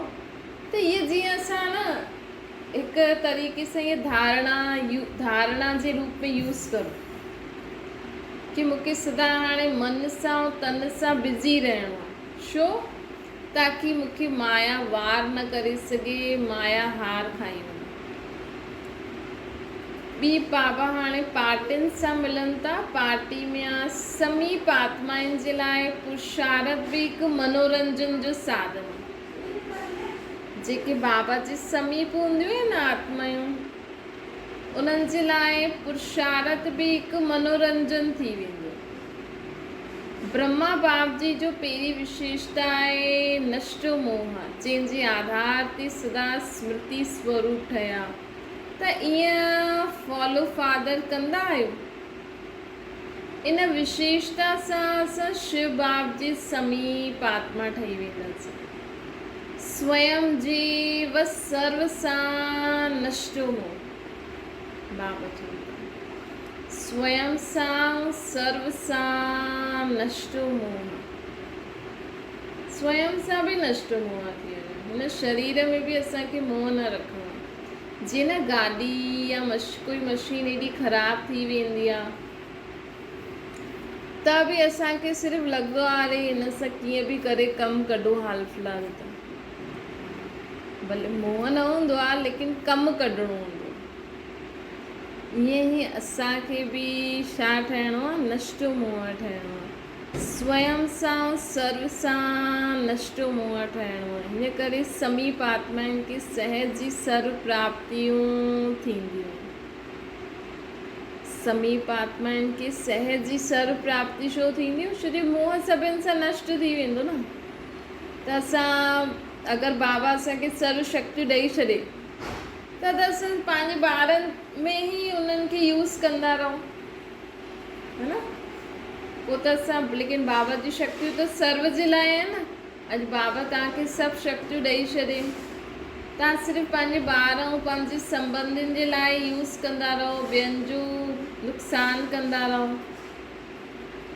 त इहे जीअं असां न हिकु तरीक़े सां इहे धारणा जे रूप में यूज़ करो कि मूंखे सदा हाणे मन सां ऐं तन सां बिज़ी रहणो आहे। छो? ताकी मूंखे माया वार न करे सघे, माया हार खाई वञे। ॿी बाबा हाणे पार्टियुनि सां मिलनि था। पार्टी में आहे समीप आत्माउनि जे लाइ पुरुषार्थ बि हिकु मनोरंजन जो साधन आहे। जेके बाबा जे समीप हूंदियूं आहिनि आत्मायूं, उन्हनि जे लाइ पुरुषार्थ बि हिकु मनोरंजन थी वेंदो। ब्रह्मा बाप जी जो पहिरीं विशेषता आहे नष्टो मोह, जंहिंजे आधार ते सदा स्मृति स्वरूप ठहिया। त ईअं फॉलो फादर कंदा आहियो। इन विशेषता सां असां शिव बाप जे समीप आत्मा ठही वेंदासीं। स्वयं जीव सर्व सां नष्टो मोह, बाबा चवंदा स्वयं सां सर्व सां नष्टो मोह। स्वयं सां बि नष्टो मोह थी वञे। हिन शरीर में बि असांखे मोह न रखणो आहे। जीअं न गाॾी या कोई मशीन एॾी ख़राब थी वेंदी आहे त बि असांखे सिर्फ़ु लॻंदो आहे अरे हिन सां कीअं बि करे कमु कढो हाल फ़िलहाल त। भले मोह न हूंदो आहे लेकिन कमु कढणो हूंदो। ईअं ई असांखे बि छा ठहिणो आहे, नष्टो मोह ठहिणो आहे। स्वयं सां सर्व सां नष्टो मोह ठहिणो आहे। हिन करे समीप आत्माउनि खे सहज जी सर्व प्राप्तियूं थींदियूं। समीप आत्माउनि खे सहज जी सर्व प्राप्ति छो थींदियूं? छोजो मोह सभिनि सां नष्ट थी वेंदो न। त असां अगरि बाबा असांखे सर्व शक्ति ॾेई छॾे त असां पंहिंजे ॿारनि में ई उन्हनि खे यूज़ कंदा रहूं, है न। पोइ त असां लेकिन बाबा जी शक्तियूं त सर्व जे लाइ आहे न। अॼु बाबा तव्हांखे सभु शक्तियूं ॾेई छॾे, तव्हां सिर्फ़ु पंहिंजे ॿार ऐं पंहिंजे संबंधियुनि जे लाइ यूज़ कंदा रहो, ॿियनि जो नुक़सानु कंदा रहो,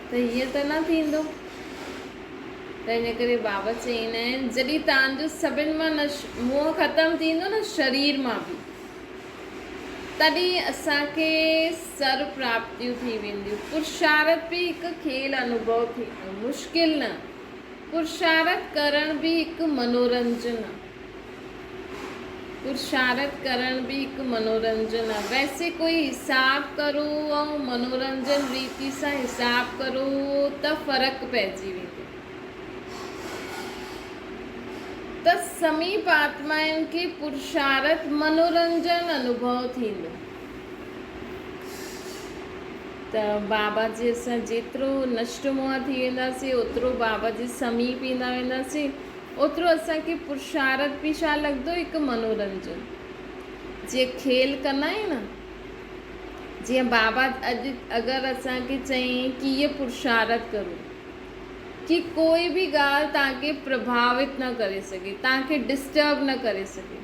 त हीअं त न थींदो। त इन करे बाबा चईंदा आहिनि जॾहिं तव्हांजो सभिनि मां मोह ख़तमु थींदो न, शरीर मां बि, तॾहिं असांखे सर्व प्राप्तियूं थी वेंदियूं। पुरुषार्थ बि हिकु खेल अनुभव थींदो, मुश्किल न। पुरुषार्थ करण बि हिकु मनोरंजन आहे। पुरुषार्थ करण बि हिकु मनोरंजन आहे। वैसे कोई हिसाब करो ऐं मनोरंजन रीति सां हिसाब करो त फ़र्क़ु पइजी वेंदो। त समीप आत्माउनि खे पुरुषार्थ मनोरंजन अनुभव थींदो। त बाबा जे असां जेतिरो नष्ट मोह थी वेंदासीं ओतिरो बाबा जे समीप ईंदा वेंदासीं, ओतिरो असांखे पुरुषार्थ बि छा लॻंदो, हिकु मनोरंजन। जीअं खेल कंदा आहियूं न, जीअं बाबा अॼु अगरि असांखे चई कि इहे पुरुषार्थ करो कि कोई बि ॻाल्हि तव्हांखे प्रभावित न करे सघे, तव्हांखे डिस्टर्ब न करे सघे,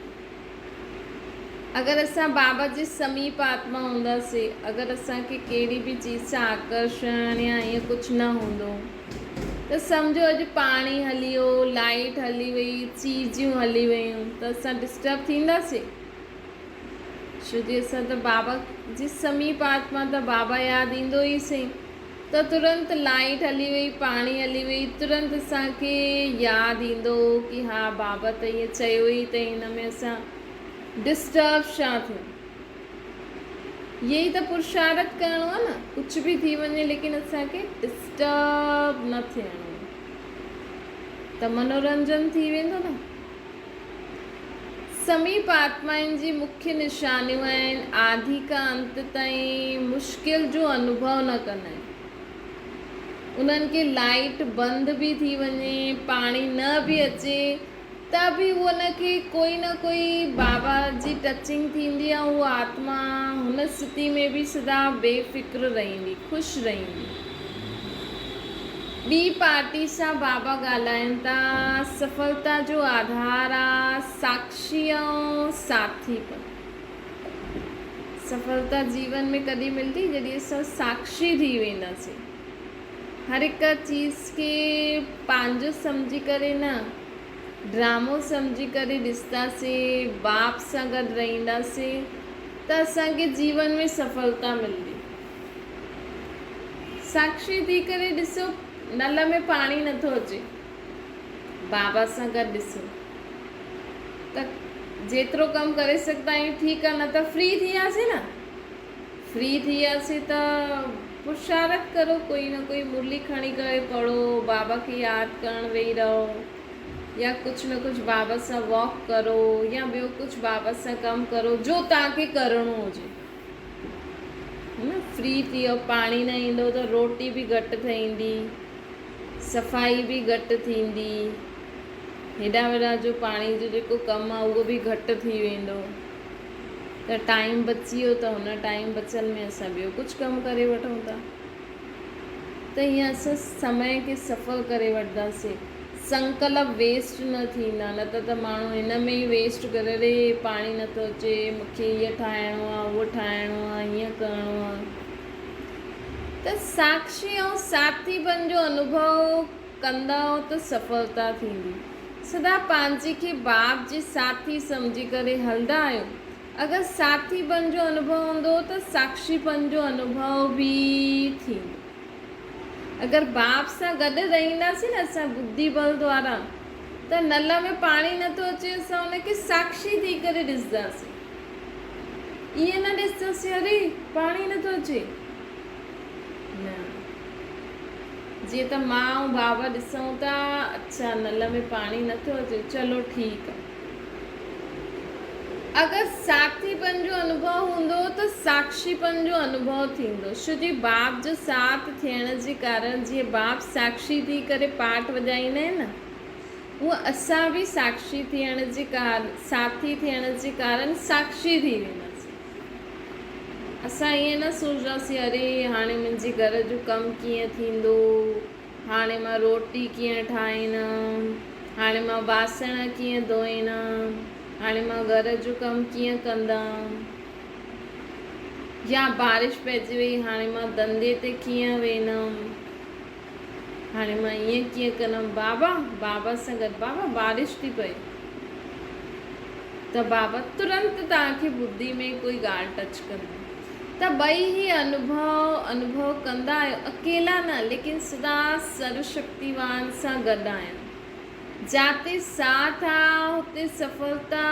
अगरि असां बाबा जे समीप आत्मा हूंदासीं, अगरि असांखे कहिड़ी बि चीज़ सां आकर्षण या ईअं कुझु न हूंदो त सम्झो अॼु पाणी हली वियो, लाइट हली वई, चीजियूं हली वियूं, त असां डिस्टर्ब थींदासीं? छो जे असां त बाबा जे समीप आत्मा, त बाबा यादि ईंदो ई सही। त तुरंत लाइट हली वई, पाणी हली वई, तुरंत असांखे यादि ईंदो कि हा बाबा त ईअं चयो ई त हिन में असां डिस्टर्ब छा थियो। यही त पुरुषार्थ करिणो आहे न, कुझु बि थी वञे लेकिन असांखे डिस्टर्ब न थियणो, त मनोरंजन थी वेंदो न। समीप आत्माउनि जी मुख्य निशानियूं आहिनि आदि खां अंत ताईं मुश्किल जो अनुभव न कंदा आहिनि। उन्हनि खे लाइट बंदि बि थी वञे, पाणी न बि अचे, त बि उनखे कोई न कोई बाबा जी टचिंग थींदी आहे। उहा आत्मा हुन स्थिति में बि सदा बेफ़िक्र रहंदी, ख़ुशि रहंदी। ॿी पार्टी सां बाबा ॻाल्हाइनि था। सफलता जो आधार आहे साक्षी ऐं साथीपन। सफलता जीवन में कॾहिं मिलंदी? जॾहिं असां साक्षी थी वेंदासीं, हर हिकु चीज़ खे पंहिंजो सम्झी करे न, ड्रामो सम्झी करे ॾिसंदासीं, बाप सां गॾु रहंदासीं, त असांखे जीवन में सफलता मिलंदी। साक्षी थी करे ॾिसो, नल में पाणी नथो अचे, बाबा सां गॾु ॾिसो त जेतिरो कमु करे सघंदा आहियूं ठीकु आहे, न त फ्री थी वियासीं न। फ्री थी वियासीं त पुरुषार्थ करो, कोई न कोई मुरली खणी करे पढ़ो, बाबा खे यादि करणु वेही रहो, या कुझु न कुझु बाबा सां वॉक करो, या ॿियो कुझु बाबा सां कमु करो जो तव्हांखे करिणो हुजे, न। फ्री थी वियो, पाणी न ईंदो त रोटी बि घटि ठहींदी, सफ़ाई बि घटि थींदी, हेॾा वॾा जो पाणी जो जेको कमु आहे उहो बि घटि थी वेंदो, त टाइम बची वियो त हुन टाइम बचल में असां ॿियो कुझु कमु करे वठूं था। त हीअं असां समय खे सफ़ल करे वठंदासीं। संकल्प वेस्ट न थींदा, न त माण्हू हिन में ई वेस्ट करे, रे पाणी नथो अचे, मूंखे हीअं ठाहिणो आहे, उहो ठाहिणो आहे, हीअं करिणो आहे। त साक्षी ऐं साथीपन जो अनुभव कंदा त सफलता थींदी। सदा पंहिंजे खे बाप जे साथी सम्झी करे हलंदा आहियो। अगरि साथीपन जो अनुभव हूंदो त साक्षीपन जो अनुभव बि थींदो। अगरि बाप सां गॾु रहंदासीं न असां बुद्धि बल द्वारा, त नल में पाणी नथो अचे, असां हुनखे साक्षी थी करे ॾिसंदासीं। ईअं न ॾिसंदासीं अरे पाणी नथो अचे, न। जीअं त मां ऐं बाबा ॾिसूं था, अच्छा नल में पाणी नथो अचे, चलो ठीकु आहे। अगरि साथीपन जो अनुभव हूंदो त साक्षीपन जो अनुभव थींदो। छो जी बाप जो साथ थियण जे कारण, जीअं बाप साक्षी थी करे पाठ वॼाईंदा आहिनि न, उहा असां बि साक्षी थियण जे कारण, साथी थियण जे कारण साक्षी थी वेंदासीं। असां ईअं न सोचंदासीं अरे हाणे मुंहिंजे घर जो कमु कीअं थींदो, हाणे मां रोटी कीअं ठाहींदमि, हाणे मां बासण कीअं धोईंदमि, हाणे मां घर जो कमु कीअं कंदमि, या बारिश पइजी वई हाणे मां धंधे ते कीअं वेंदमि, हाणे मां ईअं कीअं कंदमि। बाबा सां गॾु, बाबा बारिश थी पए, त बाबा तुरंत तव्हांखे बुद्धि में कोई ॻाल्हि टच कंदा। त ॿई ही अनुभव कंदा आहियो, अकेला न, लेकिन सदा सर्वशक्तिवान सां गॾु आहियो। जाते साथ आहे हुते सफलता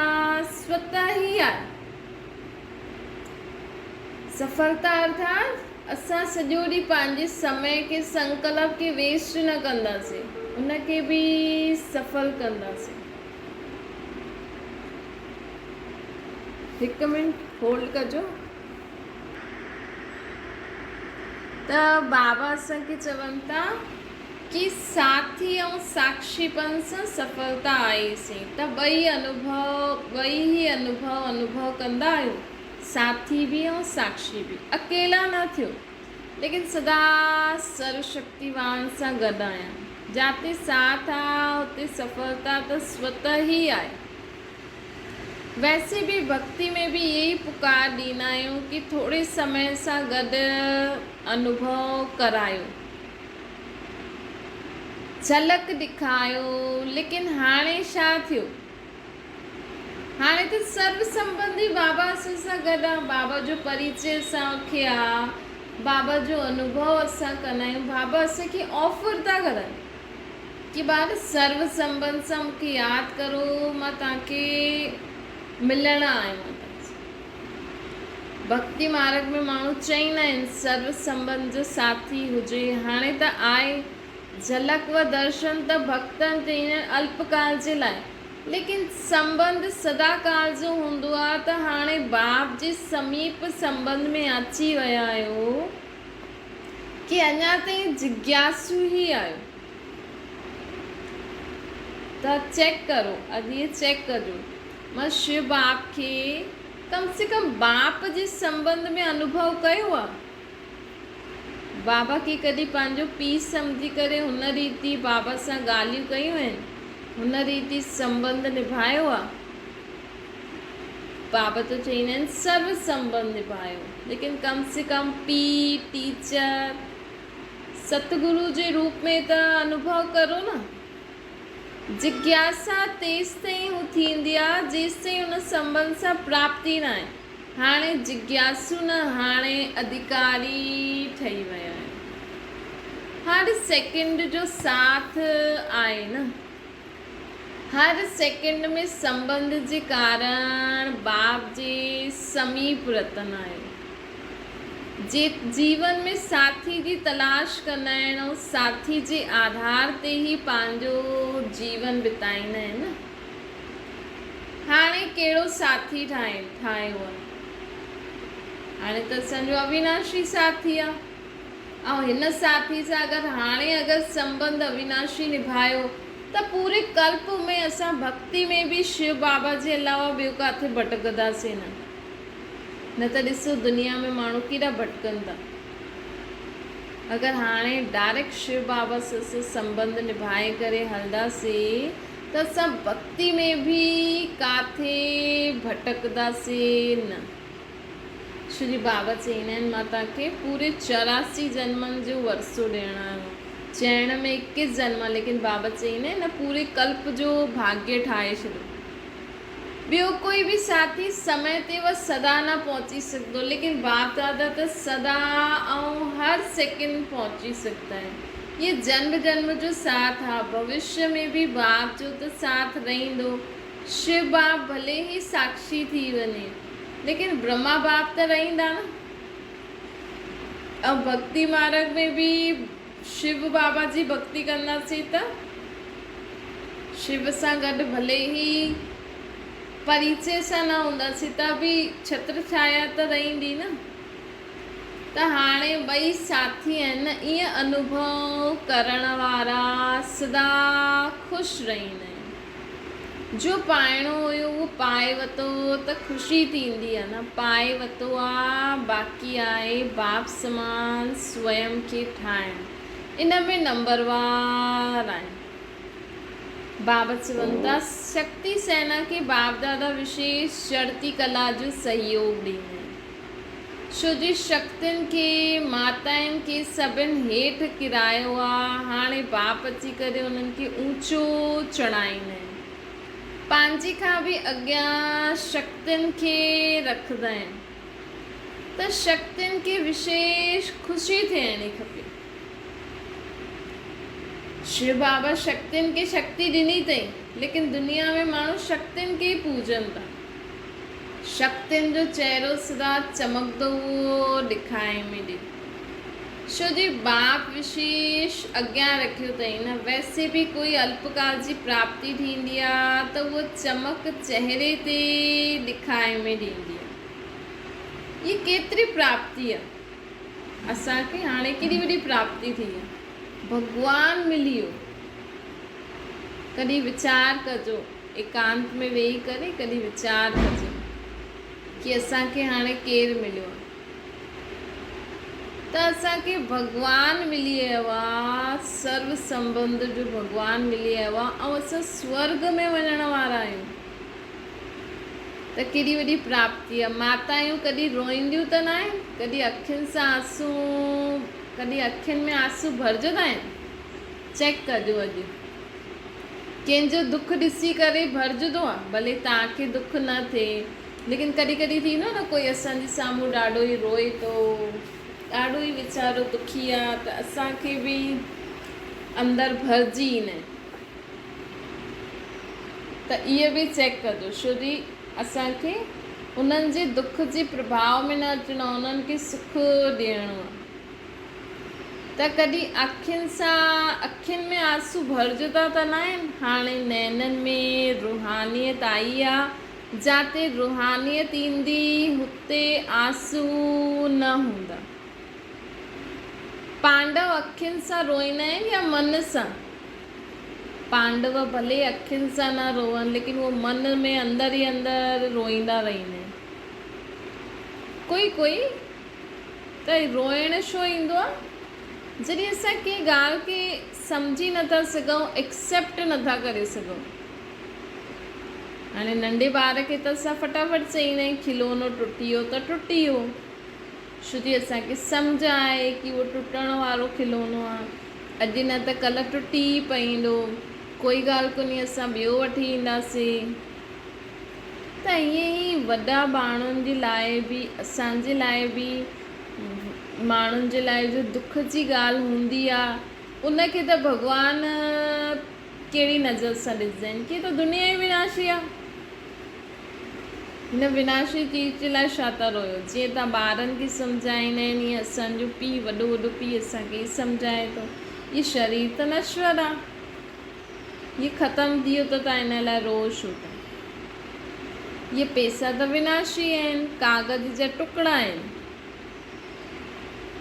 स्वतः ही आहे। सफलता अर्थात असां सॼो ॾींहुं पंहिंजे समय खे, संकल्प खे वेस्ट न कंदासीं, उनखे बि सफल कंदासीं। हिकु मिनट होल्ड कजो। त बाबा असांखे चवनि था कि साथी ऐं साक्षीपन सां सफलता आईसीं। त ॿई ही अनुभव कंदा आहियो, साथी बि ऐं साक्षी बि। अकेला न थियो, लेकिन सदा सर्वशक्तिवान सां गॾु आहियां। जाते साथ आहे हुते सफलता त स्वतः ही आहे। वैसे भी भक्ति में भी यही पुकार ॾींदा आहियूं कि थोरे समय सां गॾु अनुभव करायो, झलक ॾेखारियो। लेकिन हाणे छा थियो? हाणे त सर्व संबंधी बाबा असां सां गॾु आहे। बाबा जो परिचय असांखे आहे, बाबा जो अनुभव असां कंदा आहियूं। बाबा असांखे ऑफर था करनि कि ॿार सर्व संबंध सां मूंखे यादि करो, मां तव्हांखे मिलण आहियां। भक्ति मार्ग में माण्हू चईंदा आहिनि सर्व संबंध जो साथी हुजे। हाणे त आहे, झलक व दर्शन त भक्तनि ते ईंदा अल्पकाल जे लाइ, लेकिन संबंध सदाकाल जो हूंदो आहे। त हाणे बाप जे समीप संबंध में अची विया आहियो कि अञा ताईं जिज्ञासु ई आहियो। त चेक करो, अॼु ये चेक कजो, मां शिव बाप खे कम से कम बाप जे संबंध में अनुभव कयो आहे। बाबा खे कॾहिं पंहिंजो पीउ सम्झी करे हुन रीति बाबा सां ॻाल्हियूं कयूं आहिनि, हुन रीति संबंध निभायो आहे। बाबा तो चईंदा आहिनि सर्व संबंध निभायो, लेकिन कम से कम पीउ, टीचर, सतगुरु जे रूप में त अनुभव करो न। जिज्ञासा तेसि ताईं हू थींदी आहे जेसि ताईं हुन संबंध सां प्राप्ति न आहे। हाणे जिज्ञासु न, हाणे अधिकारी ठही विया आहिनि। हर सेकंड जो साथ आहे न, हर सेकंड में संबंध जे कारण बाप जे समीप रतन आहियो। जे जीवन में साथी जी तलाश कंदा आहिनि ऐं साथी जे आधार ते ई पंहिंजो जीवन बिताईंदा आहिनि न। हाणे कहिड़ो साथी ठाहियो आहे? हाणे त असांजो अविनाशी साथी आहे। ऐं हिन साथी सां अगरि संबंध अविनाशी निभायो त पूरे कल्प में असां भक्ति में भी शिव बाबा जे अलावा ॿियो किथे भटकंदासीं न त ॾिसो दुनिया में माण्हू केॾा भटकनि था। अगरि हाणे डायरेक्ट शिव बाबा सां संबंध निभाए करे हलंदासीं त असां भक्ति में भी किथे भटकंदासीं न। श्री बाबा चईंदा आहिनि मां तव्हांखे पूरे 84 जन्मनि जो वरसो ॾियणो आहे। चइण में 21 जन्म, लेकिन बाबा चईंदा आहिनि न पूरे कल्प जो भाग्य ठाहे छॾियो। ॿियो कोई भी साथी समय ते व सदा न पहुची सघंदो, लेकिन बाप दादा त सदा ऐं हर सेकंड पहुची सघंदा आहिनि। ये जन्म जन्म जो साथ आहे, भविष्य में भी बाप जो त साथ रहंदो। शिव बाप भले ही साक्षी थी वञे, लेकिन ब्रह्मा बाप त रहंदा न। ऐं भक्ति मार्ग में भी शिव बाबा जी भक्ति कंदासीं त शिव सां गॾु भले ही परिचय सां न हूंदासीं त भी छत्र छाया त रहंदी न। त हाणे ॿई साथी आहिनि न, ईअं अनुभव करण वारा सदा ख़ुशि रहंदा आहिनि। जो पाइणो हुयो उहो पाए वरितो त ख़ुशी थींदी आहे न। पाए वरितो आहे, बाक़ी आहे बाप समान स्वयं खे ठाहिणु। इन में नंबरवार आहिनि। बाबा चवनि था शक्ति सेना के बाप दादा विशेष चढ़ती कला जो सहयोग ॾींदा आहिनि। छो जी शक्तियुनि खे माताउनि खे सभिनि हेठि किरायो आहे। हाणे बाप अची करे उन्हनि खे ऊंचो चढ़ाईंदा आहिनि। पंहिंजे खां बि अॻियां शक्तियुनि खे रखंदा आहिनि। त शक्तियुनि खे विशेष ख़ुशी थियणी खपे। शिव बाबा शक्तियुनि खे शक्ति ॾिनी अथई, लेकिन दुनिया में माण्हू शक्तियुनि खे पूजनि था। शक्तियुनि जो चहिरो सदा चमकंदो ॾेखारे में ॾे। छो जी बाप विशेष अॻियां रखियो अथई न। वैसे भी कोई अल्पकाल जी प्राप्ति थींदी आहे त उहो चमक चहिरे ते ॾेखारे में ॾींदी आहे। ये केतिरी प्राप्ति आहे असांखे। हाणे केॾी वॾी प्राप्ति थी आहे, भगवान मिली वियो। कॾहिं वीचार कजो, एकांत में वेही करे कॾहिं वीचार कजो कि असांखे हाणे केरु मिलियो आहे। त असांखे भगवान मिली वियो आहे, सर्व संबंध जो भगवान मिली वियो आहे। ऐं असां स्वर्ग में वञण वारा आहियूं। त केॾी वॾी प्राप्ति आहे। मातायूं कॾहिं रोईंदियूं त न आहिनि, कॾहिं अखियुनि सां आंसू, कॾहिं अखियुनि में आंसू भरिजंदा आहिनि। चेक कजो अॼु कंहिंजो दुख ॾिसी करे भरिजंदो आहे, भले तव्हांखे दुख न थिए, लेकिन कॾहिं कॾहिं थींदो न कोई असांजे साम्हूं ॾाढो ई रोए थो, ॾाढो ई वीचारो दुखी आहे, त असांखे बि अंदरि भरिजी ईंदा आहिनि। त इहे बि चेक कजो, छो जी असांखे उन्हनि जे दुख जे प्रभाव में न अचिणो आहे, उन्हनि खे सुख ॾियणो आहे। त कॾहिं अखियुनि में आंसू भरिजंदा त न आहिनि। हाणे नैननि में रूहानियत आई आहे, जिते रूहानियत ईंदी हुते आंसू न हूंदा। पांडव अखियुनि सां रोईंदा आहिनि या मन सां? पांडव भले अखियुनि सां न रोअनि, लेकिन उहो मन में अंदरि ई अंदरि रोईंदा रहंदा आहिनि। कोई त रोइण छो ईंदो आहे? जॾहिं असां कंहिं ॻाल्हि खे सम्झी नथा सघूं, एक्सेप्ट नथा करे सघूं। हाणे नंढे ॿार खे त असां फटाफट चईंदा आहियूं खिलोनो टुटी वियो त टुटी वियो, छो जी असांखे सम्झ आहे कि उहो टुटण वारो खिलोनो आहे, अॼु न त कल्ह टुटी पवंदो, कोई ॻाल्हि कोन्हे, असां ॿियो वठी ईंदासीं। त ईअं ई वॾा माण्हुनि जे लाइ बि, असांजे लाइ बि, माण्हुनि जे लाइ जो दुख जी ॻाल्हि हूंदी आहे, उनखे त भॻवानु कहिड़ी नज़र सां ॾिसंदा आहिनि कि त दुनिया ई विनाशी आहे। हिन विनाशी चीज़ जे लाइ छा था रोयो? जीअं तव्हां ॿारनि खे सम्झाईंदा आहिनि, ईअं असांजो पीउ, वॾो पीउ असांखे सम्झाए थो, इहे शरीर त नश्वर आहे, इहे ख़तमु थी वियो त तव्हां हिन लाइ रो छो था? इहे पैसा त विनाशी आहिनि, कागज़ जा टुकड़ा आहिनि,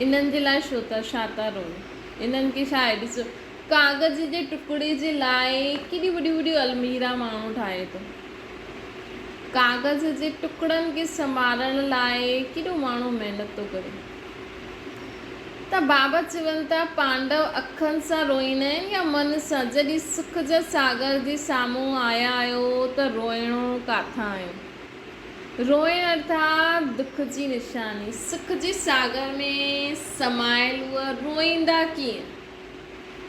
इन्हनि जे लाइ छा था रोयो? इन्हनि खे छा आहे? ॾिसो, कागज़ जे टुकड़े जे लाइ केॾी वॾियूं अलमीरा माण्हू ठाहे थो, कागज़ जे टुकड़नि खे संभालण लाइ केॾो माण्हू महिनत थो करे। त बाबा चवनि था पांडव अखियुनि सां रोईंदा आहिनि या मन सां? जॾहिं सुख जा सागर जे साम्हूं आया आहियो त रोइणो किथां आहियो? रोइण अर्थात दुख जी निशानी। सुख जे सागर में समायल हुआ रोईंदा कीअं?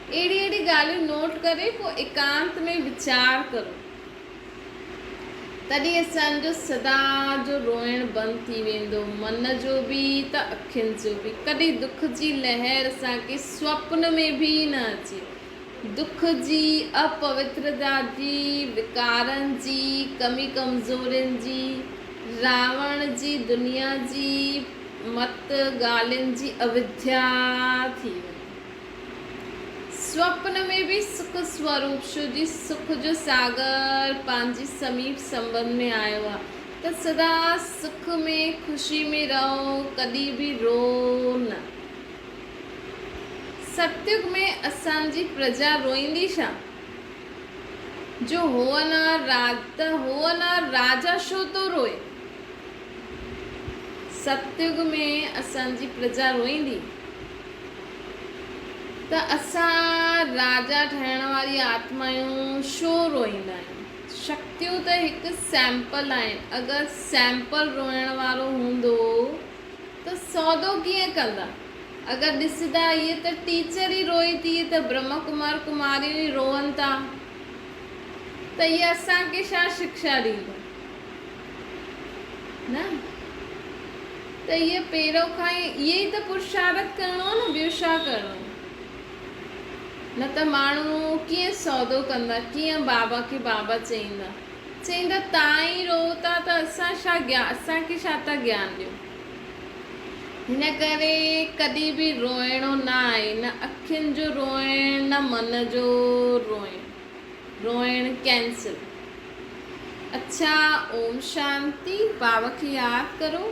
अहिड़ी ॻाल्हियूं नोट करे पोइ एकांत में वीचार करो, तॾहिं असांजो सदा जो रोइण बंदि थी वेंदो, मन जो बि त अखियुनि जो बि। कॾहिं दुख जी लहर असांखे स्वप्न में बि न अचे। दुख जी, अपवित्रता जी, विकारनि जी, कमी कमज़ोरियुनि जी, रावण जी, दुनिया जी मत ॻाल्हियुनि जी अविद्या थी वई। स्वप्न में भी सुख स्वरूप छो जी सुख जो सागर पंहिंजी समीप संबंध में आयो आहे, त सदा सुख में खुशी में रहो, कॾहिं भी रो न। सतयुग में असांजी प्रजा रोईंदी छा? जो हो न राजा छो तो रोए? सतयुग में असांजी प्रजा रोईंदी, त असां राजा ठहण वारी आत्मायूं छो रोईंदा आहियूं? शक्तियूं त हिकु सैंपल आहिनि। अगरि सैंपल रोइण वारो हूंदो त सौदो कीअं कंदा? अगरि ॾिसंदा इहे त टीचर ई रोए थी, त ब्रह्म कुमार कुमारियूं ई रोअनि था, त इहे असांखे छा शिक्षा ॾींदो? न, त इहे पहिरों खां इहे ई त पुरुषार्थ करिणो न, ॿियो छा करिणो? न त माण्हू कीअं सौदो कंदा, कीअं बाबा खे बाबा चईंदा तव्हां ई रो था त असांखे छा था ज्ञान ॾियो? हिन करे कॾहिं बि रोइणो न आहे, न अखियुनि जो रोइण, न मन जो रोइण कैंसिल। अच्छा, ओम शांति। बाबा खे यादि करो।